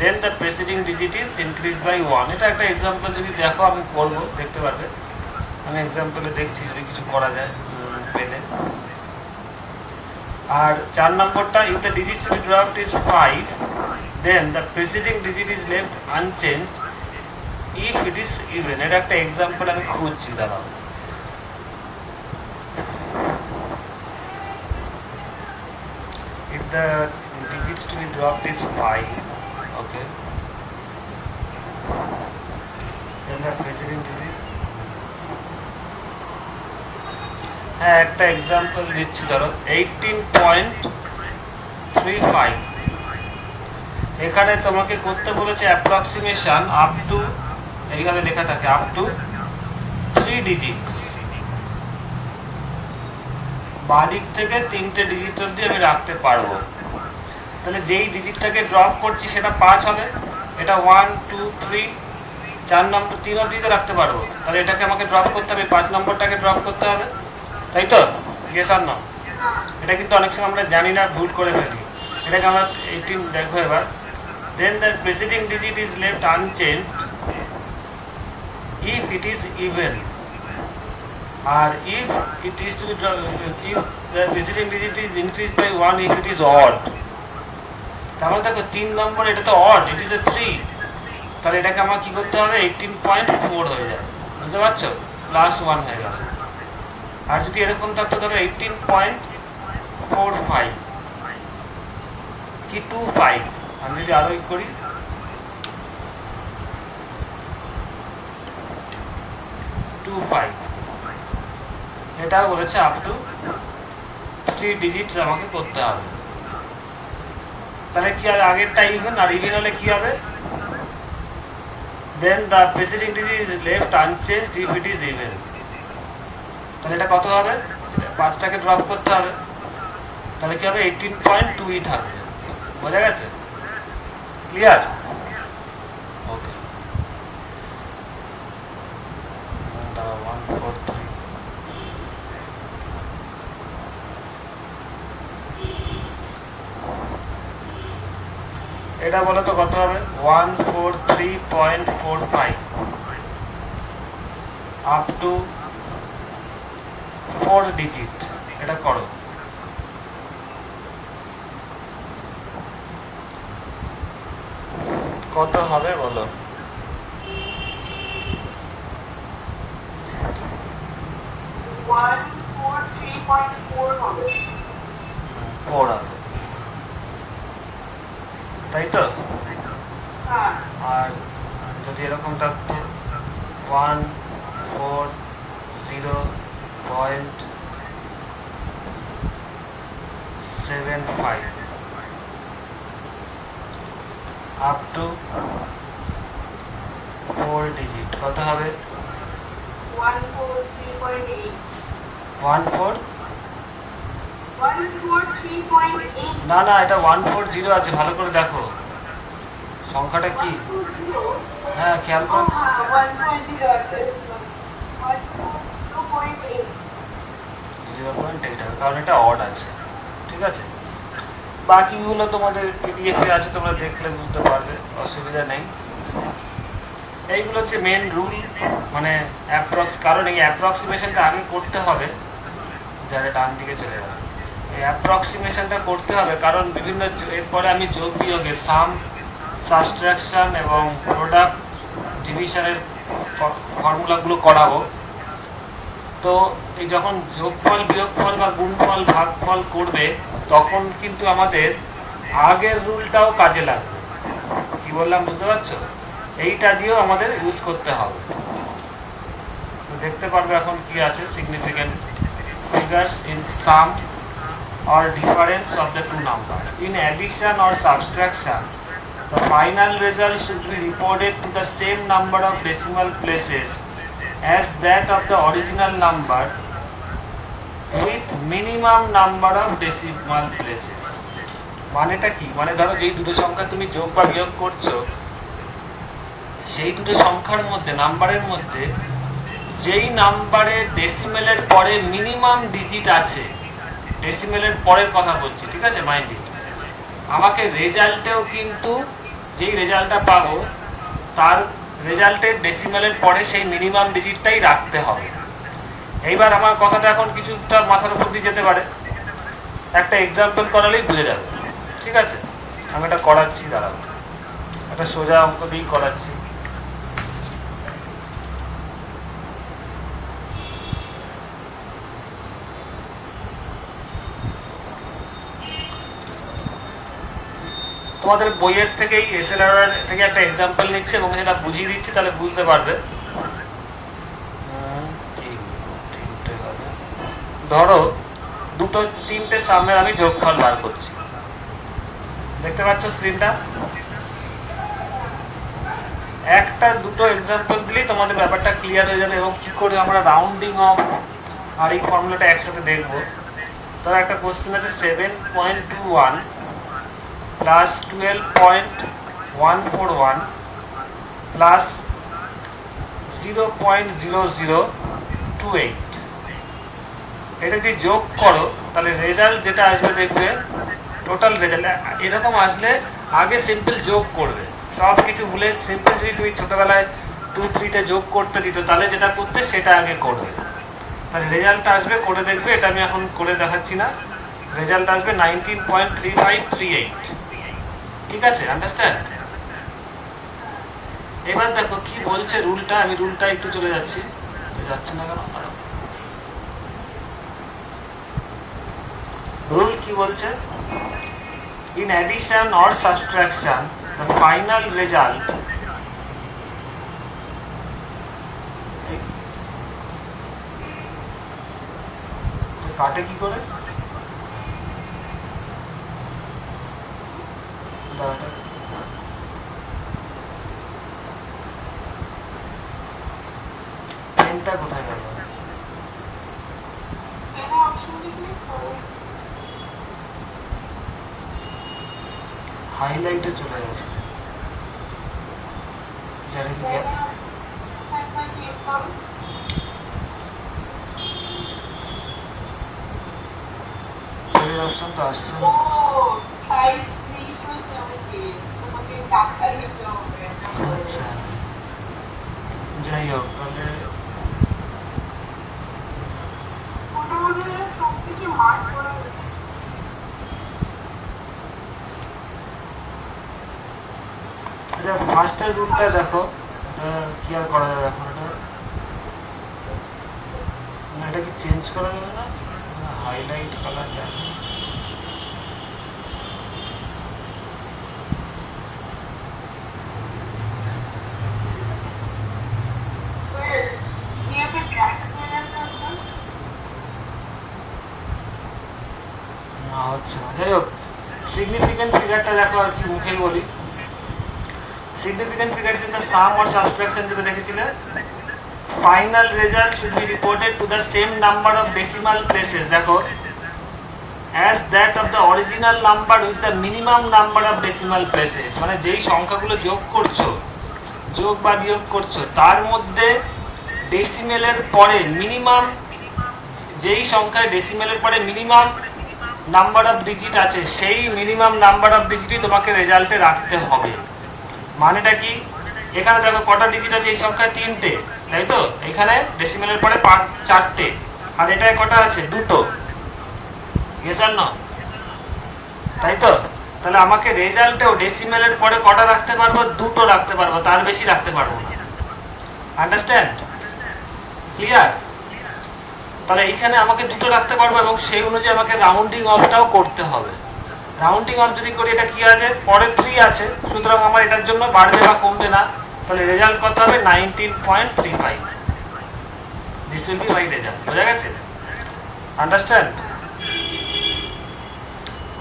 then the preceding digit is increased by 1. এটা একটা এক্সাম্পল যদি দেখো, আমি করবো, দেখতে পারবে। আমি এক্সাম্পলে দেখছি যদি কিছু করা যায় পেলে। আর 4 নম্বরটা, if the digits to be dropped is 5, then the preceding digit is left unchanged if it is even. এটা একটা এক্সাম্পল আমি খুঁজছি, দাঁড়াও। If the digits to be dropped is 5, okay, then the preceding digit, হ্যাঁ একটা এক্সাম্পল দিচ্ছি, ধরো 18.35, এখানে তোমাকে করতে বলেছে অ্যাপ্রক্সিমেশন আপ টু, এইভাবে লেখা থাকে আপ টু 3 ডিজিটস, বাদিক থেকে 3টে ডিজিট অবধি আমি রাখতে পারবো। তাহলে যেই ডিজিটটাকে ড্রপ করছি সেটা 5 হবে, এটা 1 2 3 4 নম্বর 3 অবধি তো রাখতে পারবো, তাহলে এটাকে আমাকে ড্রপ করতে হবে, 5 নম্বরটাকে ড্রপ করতে হবে, তাই তো? ইয়েস আর নো? এটা কিন্তু অনেক সময় আমরা জানি না, ভুল করে ফেলি। এটাকে আমরা 18 দেখো এবার, then the preceding digit is left unchanged if it is even, R if it is to be if the preceding digit is increased by 1 if it is odd। তাহলে দেখো 3 নম্বর, এটা তো odd, it is a 3, তাহলে এটাকে আমার কি করতে হবে? 18.4 হয়ে যাবে, বুঝতে পারছো? +1 হয়ে গেল। আর যদি এরকম থাকতো ধরো 18.45 কি 25, আমি যদি আরো করি 25, এটাও বলেছে আপ টু 3 ডিজিটস আমাকে করতে হবে। তাহলে কি হবে? আগেরটা ইভেন, আর ইভেন হলে কি হবে? then the preceding digit is left unchanged if it is even. তাহলে এটা কত হবে? 5টাকে ড্রপ করতে হবে, তাহলে কি হবে? 18.2 থাকবে। বোঝা গেছে? ক্লিয়ার? ওকে, 143 এটা বলো তো কত হবে? 143.45 আপ টু 4 ডিজিট, এটা করো। কত হবে বলো? 143.4 হবে। 4 হবে, তাই তো? হ্যাঁ। আর যদি এরকম থাকতো 140.75 আপ টু 4 ডিজিট, কত হবে? 143.8 143.8 না না, এটা 140 আছে, ভালো করে দেখো সংখ্যাটা কি। হ্যাঁ খেয়াল করো, 140 আছে, 142.8 0.8 হবে, কারণ এটা অড আছে। ঠিক আছে, বাকিগুলো তোমাদের পিডিএফে আছে, তোমরা দেখলে বুঝতে পারবে, অসুবিধা নেই। এইগুলো হচ্ছে মেন রুল, মানে অ্যাপ্রক্স, কারণ এই অ্যাপ্রক্সিমেশনটা আগে করতে হবে। যারা ডান দিকে চলে যাবে, এই অ্যাপ্রক্সিমেশনটা করতে হবে, কারণ বিভিন্ন এরপরে আমি যোগ বিয়োগের সাম, সাবট্রাকশন এবং প্রোডাক্ট ডিভিশনের ফর্মুলাগুলো করাবো। তো এই যখন যোগফল, বিয়োগফল বা গুণফল, ভাগফল করবে, তখন কিন্তু আমাদের আগের রুলটাও কাজে লাগবে। কি বললাম বুঝতে পারছো? এইটা দিয়েও আমাদের ইউজ করতে হবে। তো দেখতে পারবে এখন কি আছে, significant figures in sum or difference of the two numbers. In addition or subtraction, the final result should be reported to the same number of decimal places as that of the original number with minimum number of decimal places. মানেটা কি? মানে ধরো যেই দুটো সংখ্যা তুমি যোগ বা বিয়োগ করছো, সেই দুটো সংখ্যার মধ্যে, নাম্বারের মধ্যে যেই নাম্বারে ডেসিমেলের পরে মিনিমাম ডিজিট আছে, ডেসিমেলের পরের কথা বলছি, ঠিক আছে মাইন্ডে, আমাকে রেজাল্টেও কিন্তু যেই রেজাল্টটা পাবো তার রেজাল্টের ডেসিমেলের পরে সেই মিনিমাম ডিজিটটাই রাখতে হবে। এইবার আমার কথাটা এখন কিছুটা মাথার উপর দিয়ে যেতে পারে, একটা এক্সাম্পল করালেই বুঝে যাবে। ঠিক আছে, আমি এটা করাচ্ছি, দাঁড়াও, একটা সোজা অঙ্ক দিয়েই করাচ্ছি। তোমাদের বইয়ের থেকেই, এসএলআর থেকে একটা এক্সাম্পল নিচ্ছে এবং সেটা বুঝিয়ে দিচ্ছি, তাহলে বুঝতে পারবে। ধরো দুটো, তিনটে সামের আমি যোগফল বার করছি, দেখতে পাচ্ছ স্ক্রিনটা? একটা দুটো এক্সাম্পল দিলেই তোমাদের ব্যাপারটা ক্লিয়ার হয়ে যাবে এবং কি করে আমরা রাউন্ডিং অফ আর এই ফর্মুলাটা একসাথে দেখবো। ধরো একটা কোশ্চেন আছে 7.21 প্লাস 12.141 প্লাস 0.0028, এটা যদি যোগ করো তাহলে রেজাল্ট যেটা আসবে দেখবে, টোটাল রেজাল্ট এরকম আসলে আগে সিম্পল যোগ করবে, সব কিছু ভুলে সিম্পল। যদি তুমি ছোটবেলায় 2-3-তে যোগ করতে দিত, তাহলে যেটা করতে সেটা আগে করবে, তাহলে রেজাল্ট আসবে, করে দেখবে। এটা আমি এখন করে দেখাচ্ছি না, রেজাল্ট আসবে 19.3538। ঠিক আছে, আন্ডারস্ট্যান্ড? এবার দেখো কি বলছে রুলটা, আমি রুলটা একটু চলে যাচ্ছি, যাচ্ছে না কেন? রুল কি বলছে? In addition or subtraction the final result কাটে কি করে? লাইনটা কোথায় গেল? এখানে অপশন দিলে হাইলাইটে চলে গেছে। জানি কি অপশন তো আসছে না। আচ্ছা, যাই হোক তাহলে এটা ফার্স্টের রুলটা দেখো, এটা কি আর করা যাবে এখন? এটা কি চেঞ্জ করা যাবে না? হাইলাইট কালার দেখাচ্ছে। না হচ্ছে না। যাই হোক, সিগনিফিকেন্ট ফিগারটা দেখো, আর কি মুখে বলি। Significant figure in the some or subtraction যেটা দেখেছিলে, final result should be reported to the same number of decimal places, দেখো, as that of the original number with the minimum number of decimal places। মানে যেই সংখ্যাগুলো যোগ করছো, যোগ বা বিয়োগ করছো, তার মধ্যে ডেসিমেলের পরে মিনিমাম, যেই সংখ্যায় ডেসিমেলের পরে মিনিমাম নাম্বার অফ ডিজিট আছে, সেই মিনিমাম নাম্বার অফ ডিজিটই তোমাকে রেজাল্টে রাখতে হবে। মানেটা কি? এখানে দেখো কটা ডিজিট আছে, এই সংখ্যায় 3টে, তাই তো? এখানে ডেসিমেলের পরে 4টে, আর এটায় কটা আছে? 2টো। ইয়েস আর নো? তাই তো? তাহলে আমাকে রেজাল্টেও ডেসিমেলের পরে কটা রাখতে পারবো? 2টো রাখতে পারবো, তার বেশি রাখতে পারবো না। আন্ডারস্ট্যান্ড? ক্লিয়ার? তাহলে এইখানে আমাকে 2টো রাখতে পারবো, এবং সেই অনুযায়ী আমাকে রাউন্ডিং অফটাও করতে হবে। রাউন্ডিং অফ যদি করি, এটা কি আছে? পরে 3 আছে, সুতরাং আমার এটার জন্য বাড়বে বা কমবে না। তাহলে রেজাল্ট কত হবে? 19.35। This will be my result. বোঝা গেছে? আন্ডারস্ট্যান্ড?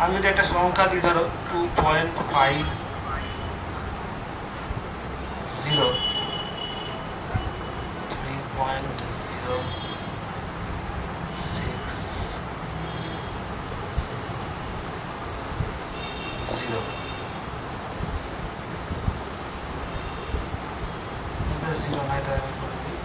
আমি যদি একটা সংখ্যা দিই, ধরো 2.50, 3.06, 0 নাই, তাই আমি করে দিই।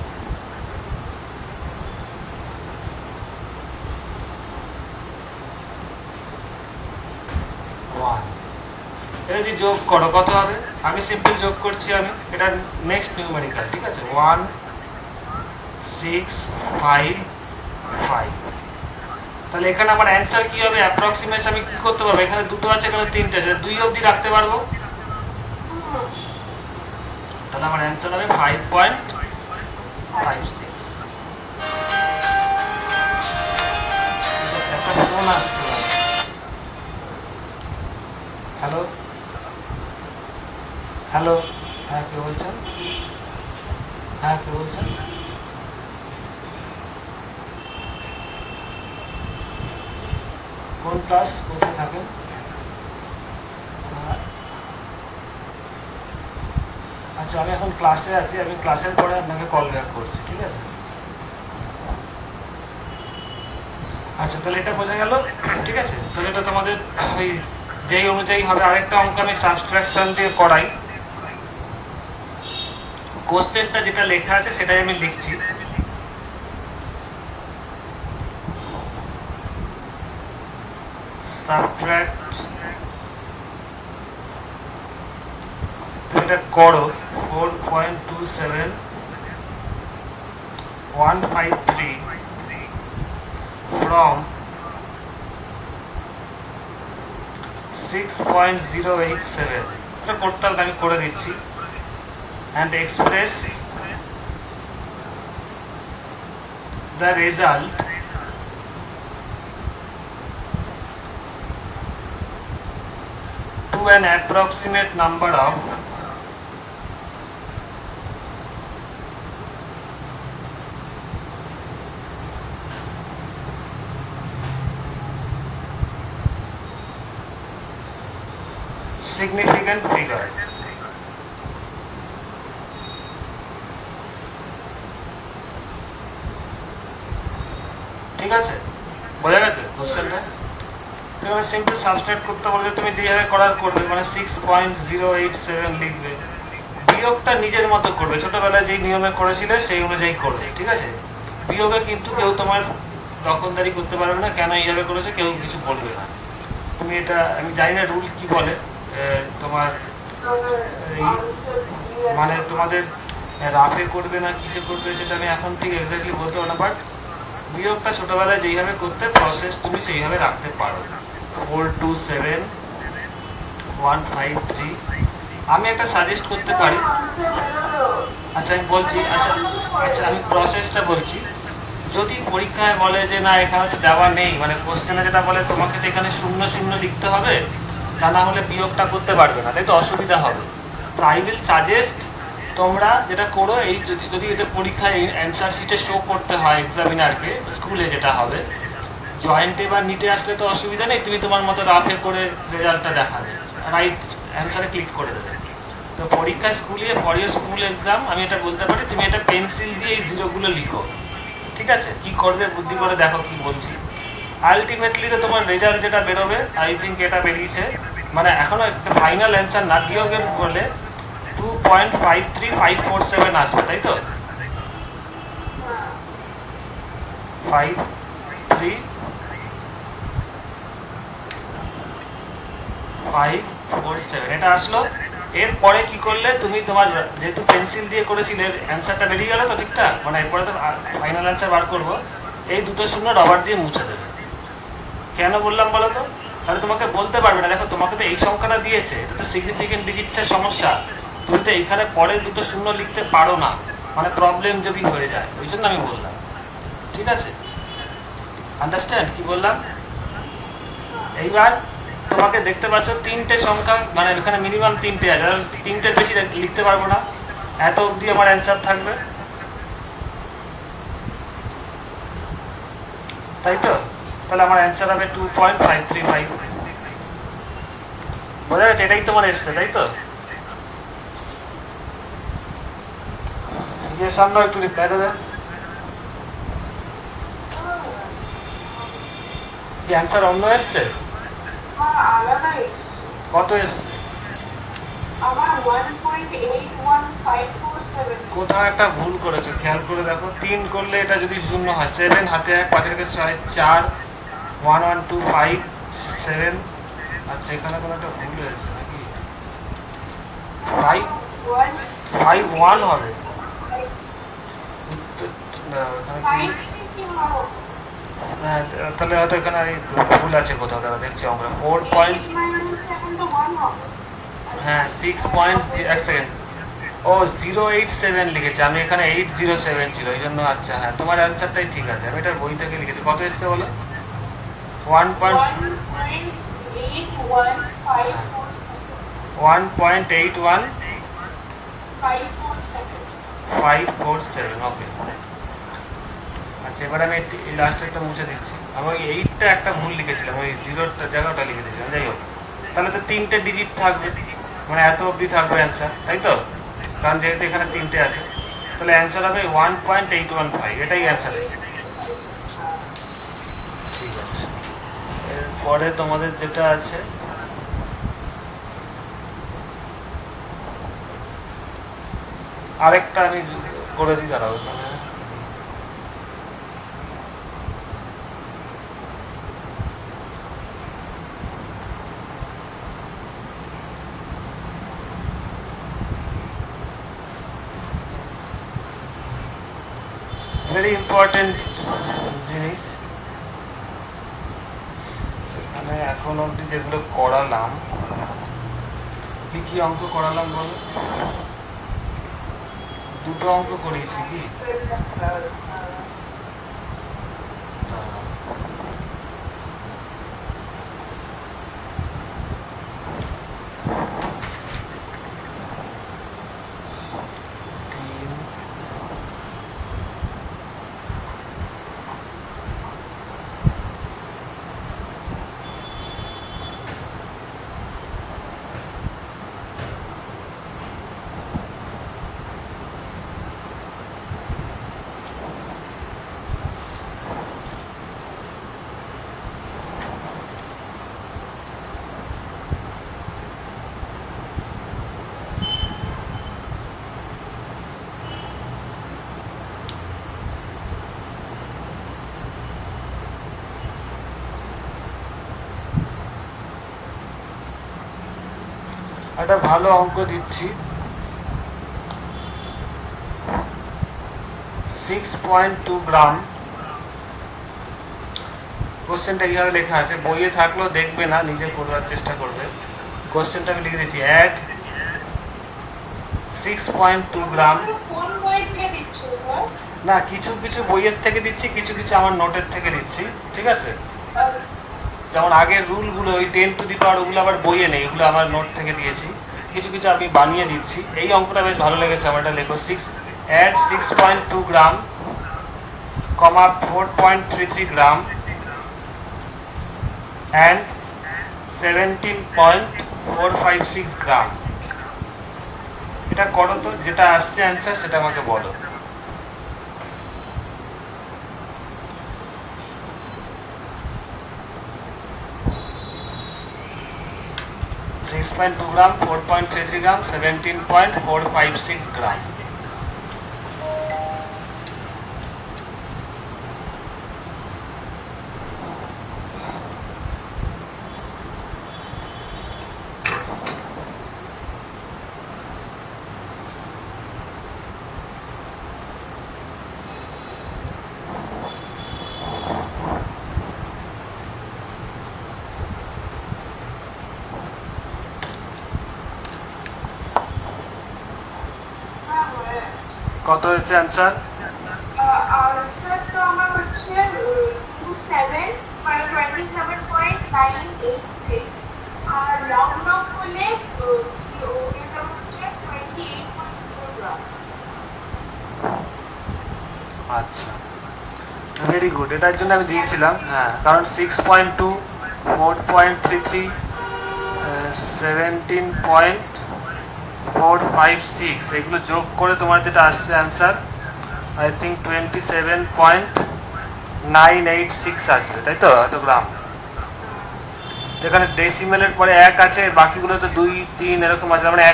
এটা যদি যোগ করো কত হবে? আমি সিম্পল যোগ করছি, আমি এটা নেক্সট নিউমেরিক্যাল, ঠিক আছে? 1 6 5 5। তাহলে এখানে আমার অ্যান্সার কি হবে? অ্যাপ্রক্সিমেশন আমি কি করতে পারবো? এখানে 2টো আছে, এখানে 3টে আছে, 2 অবধি রাখতে পারবো। তাহলে আমার অ্যান্সার হবে 5.56। একটা ফোন আসছে। হ্যালো হ্যালো, হ্যাঁ কে বলছেন? হ্যাঁ কে বলছেন? কোন ক্লাস, কোথায় থাকেন? আচ্ছা, আমি এখন ক্লাসে আছি, আমি ক্লাসের পরে আপনাকে কল ব্যাক করছি, ঠিক আছে? আচ্ছা, তাহলে এটা বোঝা গেল, ঠিক আছে? তাহলে এটা তোমাদের ওই যেই অনুযায়ী হবে। আরেকটা অঙ্ক আমি সাবট্রাকশন দিয়ে করাই। কোশ্চেনটা যেটা লেখা আছে সেটাই আমি লিখছি। সাবট্রাক্ট, এটা করো 4.27 153 from 6.087। এটা করতে হবে, আমি করে দিচ্ছি। and express the result to an approximate number of significant figure। ঠিক আছে, বোঝা গেছে কোশ্চেনটা? এখানে সিম্পল সাবস্ট্রাক্ট করতে বলতে তুমি যেভাবে করার করবে, মানে 6.087 লিখবে, বিয়োগটা নিজের মতো করবে, ছোটবেলায় যেই নিয়মে করেছিলে সেই অনুযায়ী করবে, ঠিক আছে? বিয়োগে কিন্তু কেউ তোমার দখলদারি করতে পারবে না, কেন এইভাবে করেছে কেউ কিছু বলবে না। তুমি এটা, আমি জানি না রুল কি বলে তোমার, এই মানে তোমাদের রাফে করবে না কিসে করবে সেটা আমি এখন ঠিক এক্স্যাক্টলি বলতে পারবো না, বাট বিয়োগটা ছোটবেলায় যেইভাবে করতে প্রসেস তুমি সেইভাবে রাখতে পারো। 427.153। আমি একটা সাজেস্ট করতে পারি। আচ্ছা আমি বলছি, আচ্ছা আচ্ছা আমি প্রসেসটা বলছি। যদি পরীক্ষায় বলে যে না এখানে তো দেওয়া নেই, মানে কোশ্চেনে যেটা বলে তোমাকে তো এখানে শূন্য শূন্য লিখতে হবে, তা না হলে বিয়োগটা করতে পারবে না, তাই তো অসুবিধা হবে। তো আই উইল সাজেস্ট তোমরা যেটা করো, এই যদি যদি এদের পরীক্ষায় অ্যান্সার শিটে শো করতে হয় এক্সামিনারকে, স্কুলে যেটা হবে, জয়েন্টে বা নিটে আসলে তো অসুবিধা নেই, তুমি তোমার মতো রাফে করে রেজাল্টটা দেখাবে, রাইট অ্যান্সারে ক্লিক করে দেবে। তো পরীক্ষা স্কুলে ফর ইয়ার স্কুল এক্সাম আমি এটা বলতে পারি, তুমি এটা পেন্সিল দিয়ে এই জিরোগুলো লিখো, ঠিক আছে? কি করবে বুদ্ধি করে দেখো কি বলছি। আলটিমেটলি তো তোমার রেজাল্ট যেটা বেরোবে, আই থিঙ্ক এটা বেরিয়েছে, মানে এখনো একটা ফাইনাল অ্যান্সার না, বিয়োগের বলে 2.53547 আসবে, তাই তো? 53547 এটা আসলো। এরপরে কি করলে তুমি, তোমার যেহেতু পেন্সিল দিয়ে করেছিলে অ্যান্সারটা বেরিয়ে গেল তো ঠিকঠাক, মানে এরপরে তো ফাইনাল অ্যান্সার বার করবো, এই দুটো শূন্য রবার দিয়ে মুছে দেবে। কেন বললাম বলো তো? তাহলে তোমাকে বলতে পারবে না, দেখো তোমাকে তো এই সংখ্যাটা দিয়েছে, এটা তো সিগনিফিকেন্ট ডিজিটসের সমস্যা, তুমি তো এখানে পরে দুটো শূন্য লিখতে পারো না, মানে প্রবলেম যদি হয়ে যায়, ওই জন্য আমি বললাম, ঠিক আছে? আন্ডারস্ট্যান্ড কি বললাম? এইবার তোমাকে দেখতে পাচ্ছ তিনটে সংখ্যা, মানে এখানে মিনিমাম তিনটে আছে, তিনটের বেশি লিখতে পারবো না, এত অবধি আমার অ্যান্সার থাকবে, তাই তো? তাহলে আমার অ্যান্সার হবে 2.535। বোঝা গেছে? এটাই তোমার এসছে, তাই তো? ইয়ে সামনে একটু রিপ্লাই দেবে। কি অ্যান্সার অন্য এসছে? কত এসছে? কোথাও একটা ভুল করেছে, খেয়াল করে দেখো। 3 করলে এটা যদি শূন্য হয়, 7 হাতে 1 5 থেকে 6 4 1 1 2 5 7। আচ্ছা এখানে কোনো একটা ভুল হয়েছে নাকি? 5 5 1 হবে। হ্যাঁ তাহলে হয়তো এখানে ভুল আছে কোথাও, তারা দেখছি আমরা 4 পয়েন্ট, হ্যাঁ 6 পয়েন্ট, এক সেকেন্ড, ও 087 লিখেছে, আমি এখানে 807 ছিল এই জন্য। আচ্ছা হ্যাঁ তোমার অ্যান্সারটাই ঠিক আছে, আমি এটা বই থেকে লিখেছি। কত এসছে বলো? 1.81547। ওকে আচ্ছা এবার আমি এই লাস্ট একটা মুছে দিচ্ছি, আমি ওই 8টা একটা ভুল লিখেছিলাম, ওই 0টা জায়গাটা লিখে দিয়েছিলাম। যাই হোক, তাহলে তো 3টে ডিজিট থাকবে, মানে এত অবধি থাকবে অ্যান্সার, তাই তো? কারণ যেহেতু এখানে 3টে আছে, তাহলে অ্যান্সার হবে 1.815, এটাই অ্যান্সার আছে। ঠিক আছে, এরপরে তোমাদের যেটা আছে, আরেকটা আমি করে দিই, দাঁড়াও এখানে। ভেরি ইম্পর্টেন্ট জিনিস, এখানে এখন অবধি যেগুলো করালাম, কি কি অঙ্ক করালাম বলো? দুটো অঙ্ক করিয়েছি কি? একটা ভালো অঙ্ক দিচ্ছি। 6.2 গ্রাম। কোশ্চেনটা এইভাবে লেখা আছে, বইয়ে থাকলেও দেখবে না, নিজে করার চেষ্টা করবে। কোশ্চেনটা আমি লিখে দিচ্ছি, অ্যাড 6.2 গ্রাম। কোন বই থেকে দিচ্ছ স্যার? না, কিছু কিছু বইয়ের থেকে দিচ্ছি, কিছু কিছু আমার নোটের থেকে দিচ্ছি, ঠিক আছে? যেমন আগের রুলগুলো ওই 10 টু দি পাওয়ার, ওগুলো আবার বইয়ে নেই, এগুলো আমার নোট থেকে দিয়েছি। কিছু কিছু আমি বানিয়ে দিচ্ছি। এই অঙ্কটা বেশ ভালো লেগেছে আমার, এটা লেখো, add 6.2 gram, comma 4.33 gram and 17.456 গ্রাম। এটা করো তো, যেটা আসছে অ্যান্সার সেটা আমাকে বলো। 6.2 গ্রাম, 4.33 গ্রাম, 17.456 গ্রাম। কত হয়েছে অ্যান্সার? স্যার তো আমার হচ্ছে 27 মানে 27.986, আর রাউন্ড অফ করলে এটা হচ্ছে 28.4 গ্রাম। আচ্ছা, ভেরি গুড। এটার জন্য আমি দিয়েছিলাম, হ্যাঁ, কারণ 6.2, 4.33, 17.456 এগুলো যোগ করে তোমার যেটা আসছে অ্যান্সার, আই থিঙ্ক 27.986 আসবে, তাই তো? এত গ্রাম। যেখানে ডেসিমেলের পরে 1 আছে, বাকিগুলো তো 2, 3 এরকম আছে, মানে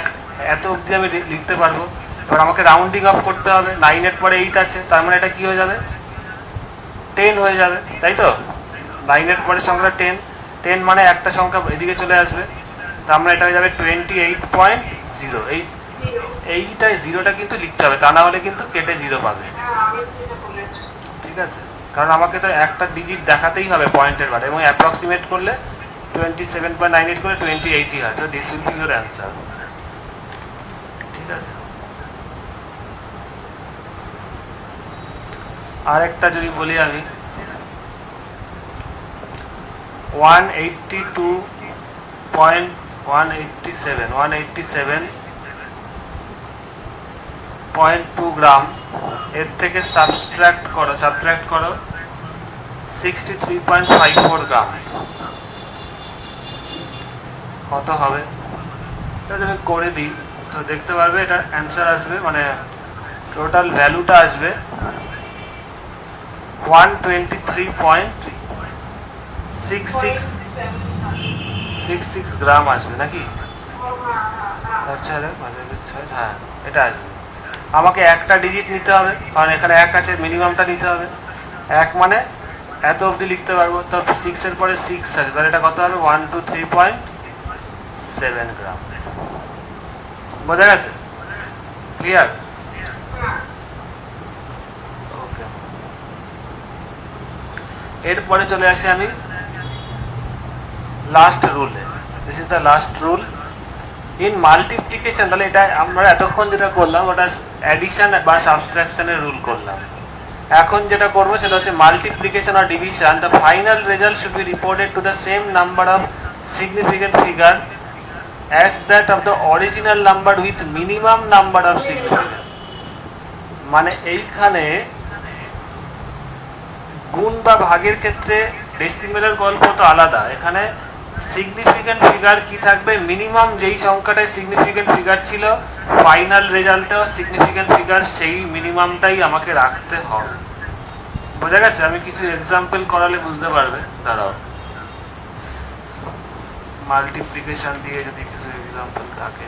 এত অবধি আমি লিখতে পারবো। এবার আমাকে রাউন্ডিং অফ করতে হবে, 9 এর পরে 8 আছে, তার মানে এটা কি হয়ে যাবে? 10 হয়ে যাবে, তাই তো? 9 এর পরে সংখ্যা 10, 10 মানে একটা সংখ্যা এদিকে চলে আসবে, তার মানে এটা হয়ে যাবে 28.0। এইটা জিরোটা কিন্তু লিখতে হবে, তা না হলে কিন্তু কেটে 0 পাবে, ঠিক আছে? কারণ আমাকে তো একটা ডিজিট দেখাতেই হবে পয়েন্টের বারে, এবং অ্যাপ্রক্সিমেট করলে 27.98 করে 28ই হয়, তো this will be your answer, ঠিক আছে? আরেকটা যদি বলি আমি, 182.187.2 গ্রাম, এর থেকে সাবট্রাক্ট করো 63.54 গ্রাম। কত হবে? এটা যদি করে দিই তো দেখতে পারবে, এটা অ্যান্সার আসবে, মানে টোটাল ভ্যালুটা আসবে 123.66 গ্রাম আসবে নাকি? আচ্ছা, হ্যাঁ, এটা আসবে। আমাকে একটা ডিজিট নিতে হবে, কারণ এখানে 1 আছে, মিনিমামটা নিতে হবে। 1 মানে এত অবধি লিখতে পারবো, তারপর 6 এর পরে 6 আছে, তাহলে এটা কত হবে? 123.7 গ্রাম। বোঝা গেছে? ক্লিয়ার? ওকে, এরপরে চলে আসি আমি লাস্ট রুলে। This is the last rule in multiplication. তাহলে এটা আমরা এতক্ষণ যেটা করলাম ওটা অ্যাডিশন বা সাবট্রাকশনের রুল করলাম। এখন যেটা করবো সেটা হচ্ছে মাল্টিপ্লিকেশন আর division. The final result should be reported to the same number of significant figure as that of the original number with minimum number of significant। মানে এইখানে গুণ বা ভাগের ক্ষেত্রে ডেসিমেলের গল্প তো আলাদা, এখানে সিগনিফিকেন্ট ফিগার কি থাকবে? মিনিমাম যেই সংখ্যাটায় সিগনিফিকেন্ট ফিগার ছিল, ফাইনাল রেজাল্টেও সিগনিফিকেন্ট ফিগার সেই মিনিমামটাই আমাকে রাখতে হবে। বোঝা গেছে? আমি কিছু এক্সাম্পল করালে বুঝতে পারবে। দাঁড়াও, মাল্টিপ্লিকেশন দিয়ে যদি কিছু এক্সাম্পল থাকে।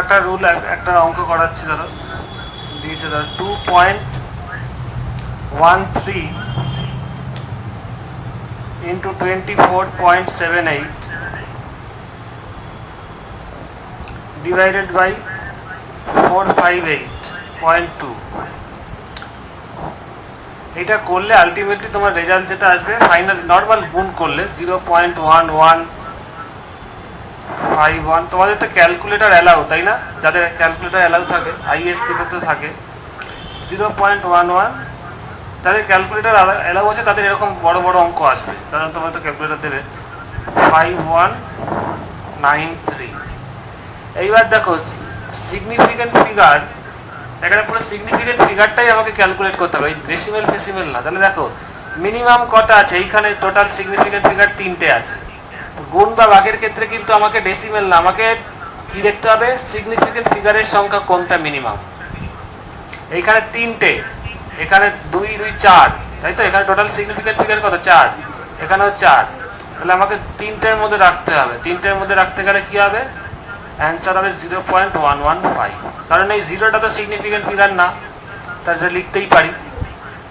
একটা রুল, একটা অঙ্ক করাচ্ছি, ধরো দিয়েছে ধরো 2.13 into 24.78 divided by 458.2। এটা করলে আলটিমেটলি তোমার রেজাল্ট যেটা আসবে, ফাইনাল নর্মাল গুণ করলে 0.1151। তোমাদের তো ক্যালকুলেটর অ্যালাউ, তাই না? যাদের ক্যালকুলেটর অ্যালাউ থাকে, আইএসসিতে তো থাকে 0.11। যাদের ক্যালকুলেটর অ্যালাউ আছে তাদের এরকম বড় বড় অঙ্ক আসবে, কারণ তোমরা তো ক্যালকুলেটর দেবে 5193। এইবার দেখো সিগনিফিকেন্ট ফিগার, এখানে পুরো সিগনিফিকেন্ট ফিগারটাই আমাকে ক্যালকুলেট করতে হবে, ডেসিমেল ফেসিমেল না। তাহলে দেখো মিনিমাম কটা আছে, এইখানে টোটাল সিগনিফিকেন্ট ফিগার 3টে আছে। গুণ বা ভাগের ক্ষেত্রে কিন্তু আমাকে ডেসিমেল না, আমাকে কি দেখতে হবে, সিগনিফিকেন্ট ফিগারের সংখ্যা কোনটা মিনিমাম। এইখানে 3টে, এখানে 2 2 4, তাই তো? এখানে টোটাল সিগনিফিকেন্ট ফিগার কত, 4, এখানেও 4। তাহলে আমাকে 3টের মধ্যে রাখতে হবে। 3টের মধ্যে রাখতে গেলে কি হবে, অ্যান্সার হবে 0.115। কারণ এই জিরোটা তো সিগনিফিকেন্ট ফিগার না, তাহলে লিখতেই পারি।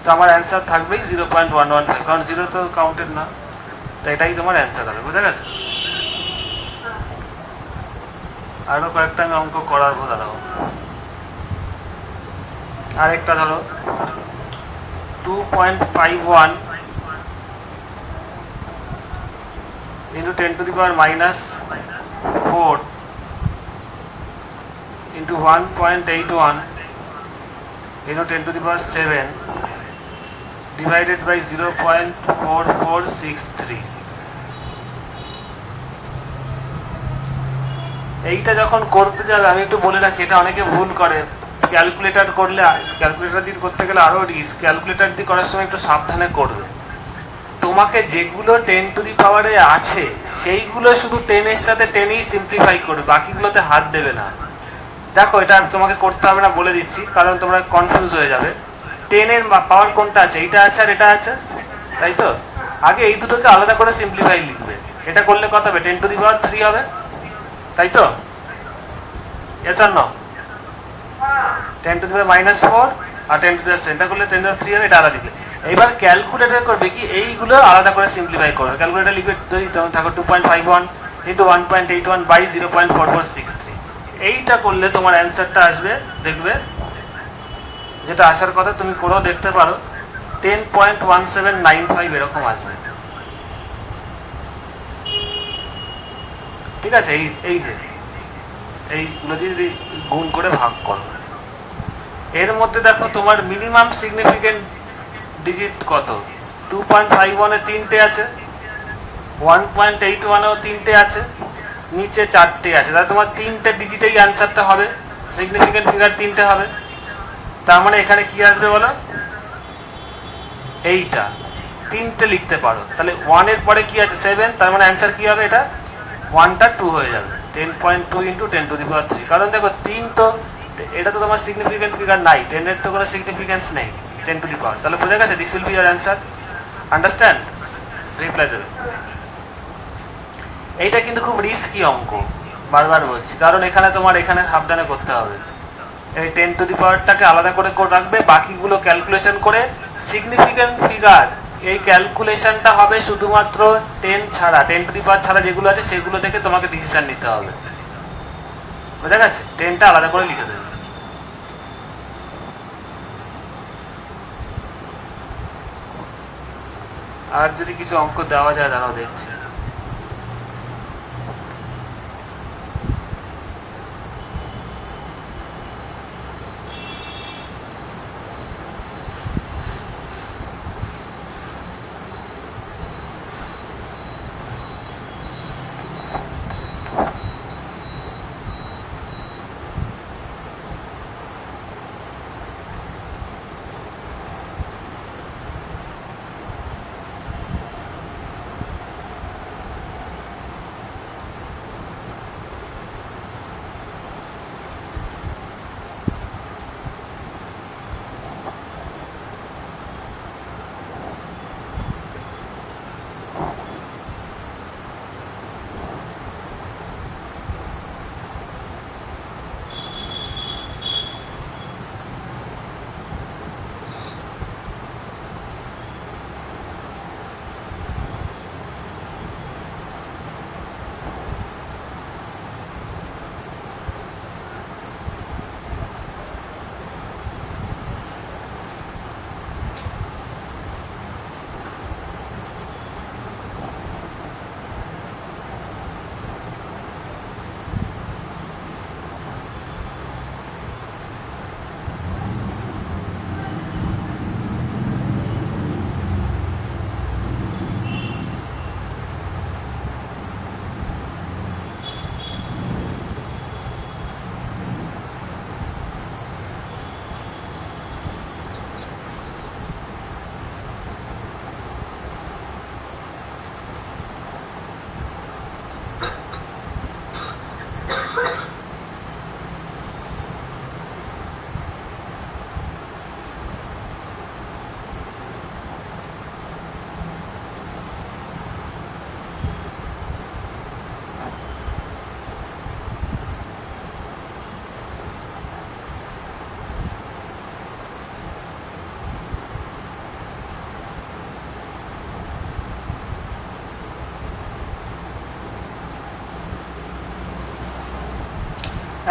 তো আমার অ্যান্সার থাকবেই 0.115, কারণ জিরো তো কাউন্টেড না। তো এটাই তোমার অ্যান্সার হবে, বুঝা গেছে? আরো কয়েকটা আমি অঙ্ক করাবো, দাঁড়াও। আরেকটা ধরো 2.51 into 10 to the power minus 4 into 1.81 into 10 to the power 7 divided by 0.4463। এইটা যখন করতে যাবে, আমি একটু বলে রাখি, এটা অনেকে ভুল করে। ক্যালকুলেটর করলে, ক্যালকুলেটর দিয়ে করতে গেলে আরো রিস্ক। ক্যালকুলেটর দিয়ে করার সময় একটু সাবধানে করবে। তোমাকে যেগুলো 10 টু দি পাওয়ারে আছে সেইগুলো শুধু 10 এর সাথে 10ই সিম্পলিফাই করবে, বাকিগুলোতে হাত দেবে না। দেখো এটা তোমাকে করতে হবে না, বলে দিচ্ছি, কারণ তোমরা কনফিউজ হয়ে যাবে। 10 এর পাওয়ার কোনটা আছে, এইটা আছে আর এটা আছে, তাই তো? আগে এই দুটোকে আলাদা করে সিম্পলিফাই লিখবে। এটা করলে কত হবে, 10 টু দি পাওয়ার 3 হবে, তাই তো? Yes or no? 10 to the power -4 আর 10 টু দি পাওয়ার 7, এটা করলে 10 টু দি পাওয়ার 3 হবে, এটা আলাদা লিখবে। এবার ক্যালকুলেটর করবে কি, এইগুলো আলাদা করে সিম্পলিফাই করবে। ক্যালকুলেটর লিখবে, যদি তখন থাকো 2.51 into 1.81 by 0.4463। এইটা করলে তোমার অ্যান্সারটা আসবে, দেখবে যেটা আসার কথা, তুমি করেও দেখতে পারো, 10.1795 এরকম আসবে। ঠিক আছে? এই যে এইগুলো যদি গুণ করে ভাগ করো, এর মধ্যে দেখো তোমার মিনিমাম সিগনিফিকেন্ট ডিজিট কত, 2.51 এ 3টে আছে, 1.81 এও 3টে আছে, নিচে 4টে আছে। তাহলে তোমার 3টে ডিজিটেই অ্যান্সারটা হবে, সিগনিফিকেন্ট ফিগার 3টে হবে। তার মানে এখানে কি আসবে বলো, এইটা 3টে লিখতে পারো। তাহলে 1 এর পরে কি আছে, 7, তার মানে অ্যান্সার কি হবে, এটা 1টা 2 হয়ে যাবে, 10.2 into 10 to the power 3। কারণ দেখো 3 তো, এটা তো তোমার সিগনিফিকেন্ট ফিগার নাই, 10 এর তো কোনো সিগনিফিকেন্স নেই 10 to the power। তাহলে বোঝা গেছে, this will be year answer. Understand? Reply দেবে। এইটা কিন্তু খুব রিস্কি অঙ্ক, বারবার বলছি, কারণ এখানে তোমার এখানে সাবধানে করতে হবে। এই 10 টু দি পাওয়ারটাকে আলাদা করে রাখবে, বাকিগুলো ক্যালকুলেশন করে সিগনিফিকেন্ট ফিগার, এই ক্যালকুলেশনটা হবে শুধুমাত্র 10 ছাড়া, 10 টু দি পাওয়ার ছাড়া যেগুলো আছে সেগুলো থেকে তোমাকে ডিসিশন নিতে হবে, বুঝা গেছে? 10টা আলাদা করে লিখে দেবে। আর যদি কিছু অঙ্ক দেওয়া যায়, দাঁড়াও দেখছি।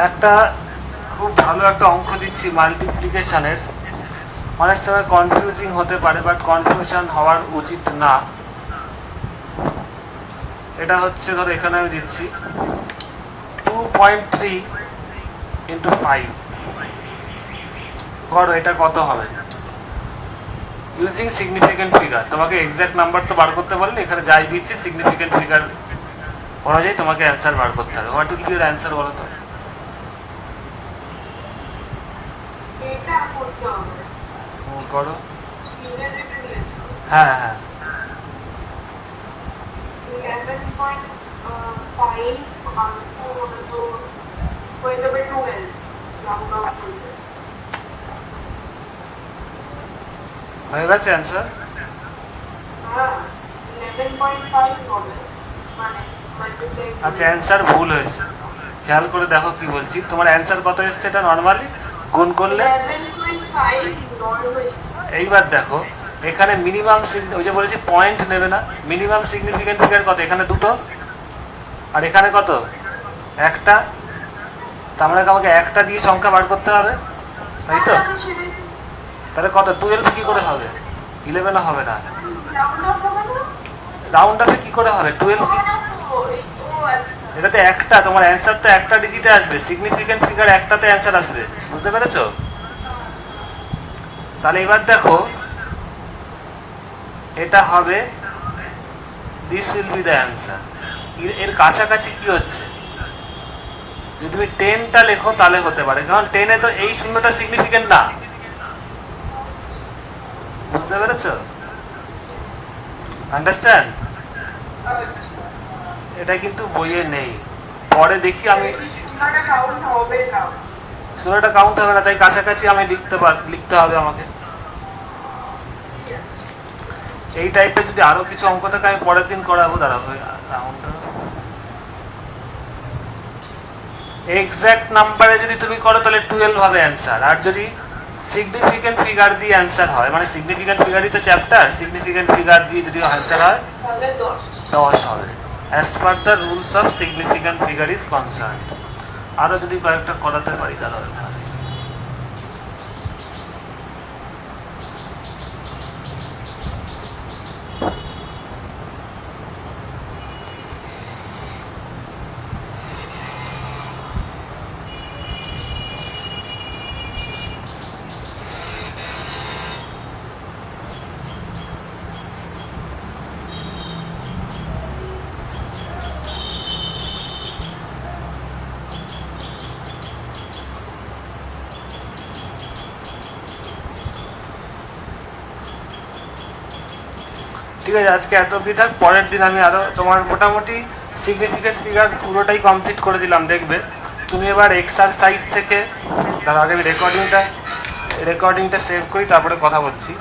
একটা খুব ভালো একটা অঙ্ক দিচ্ছি মাল্টিপ্লিকেশনের, অনেক সময় কনফিউজিং হতে পারে, বাট কনফিউশন হওয়ার উচিত না। এটা হচ্ছে, ধরো এখানে আমি দিচ্ছি 2.3 ইন্টু 5, করো এটা কত হবে ইউজিং সিগনিফিকেন্ট ফিগার। তোমাকে এক্সাক্ট নাম্বার তো বার করতে পারলে, এখানে যাই দিচ্ছি সিগনিফিকেন্ট ফিগার অনুযায়ী তোমাকে অ্যান্সার বার করতে হবে। What will be your answer বলো তো? এটা করতে হবে। করো। স্ক্রিনে যেটা দিয়েছো হ্যাঁ হ্যাঁ 11.5 আনসার হবে তো হয়ে যাবে 12 রাউন্ড অফ করলে। হয়ে গেছে অ্যান্সার? হ্যাঁ 11.5 হবে মানে মাল্টিপ্লাই। আচ্ছা, অ্যান্সার ভুল হয়েছে, খেয়াল করে দেখো কি বলছি। তোমার অ্যান্সার কত এসছে এটা নর্মালি গুণ করলে? 11.5 নরমালি। এইবার দেখো এখানে মিনিমাম, ওই যে বলেছি পয়েন্ট নেবে না, মিনিমাম সিগনিফিকেন্ট ফিগার কত? এখানে দুটো, আর এখানে কত? একটা। তার মানে আমাকে একটা দিয়ে সংখ্যা বার করতে হবে, তাই তো? তাহলে কত? 12 কি করে হবে? 11 হবে না। রাউন্ড অফ হবে না? রাউন্ড আপে কি করে হবে? 12 কি? এটাতে একটা, তোমার অ্যান্সার তো একটা ডিজিটে আসবে, সিগনিফিকেন্ট ফিগার একটাতে অ্যান্সার আসবে, বুঝতে পেরেছো? তাহলে এবার দেখো এটা হবে, this will be the answer. এর কাছাকাছি কি হচ্ছে? যদি তুমি 10টা লেখো তাহলে হতে পারে, কারণ 10-এ তো এই শূন্যটা সিগনিফিকেন্ট না, বুঝতে পেরেছো? আন্ডারস্ট্যান্ড? এটা কিন্তু বইয়ে নেই, পরে দেখি আমি। শূন্যটা কাউন্ট হবে না। শূন্যটা কাউন্ট হবে না, তাই কাছাকাছি আমি লিখতে হবে আমাকে। এই টাইপের যদি আরো কিছু অঙ্ক থাকে আমি পরের দিন করাবো, দাঁড়াবো। এক্সাক্ট নাম্বারে যদি তুমি করো তাহলে 12 হবে অ্যান্সার, আর যদি সিগনিফিকেন্ট ফিগার দিয়ে অ্যান্সার হয়, মানে সিগনিফিকেন্ট ফিগারই তো চ্যাপ্টার, সিগনিফিকেন্ট ফিগার দিয়ে যদি অ্যান্সার হয় তাহলে 10 হবে, as per the rules of significant figure is concern. আরো যদি কয়েকটা করাতে পারি তাহলে ভালো। ঠিক আছে, আজকে এত অবধি থাক, পরের দিন আমি আরো তোমার মোটামুটি সিগনিফিকেন্ট ফিগার পুরোটাই কমপ্লিট করে দিলাম, দেখবে তুমি এবার এক্সারসাইজ থেকে। তার আগে আমি রেকর্ডিংটা সেভ করি, তারপরে কথা বলছি।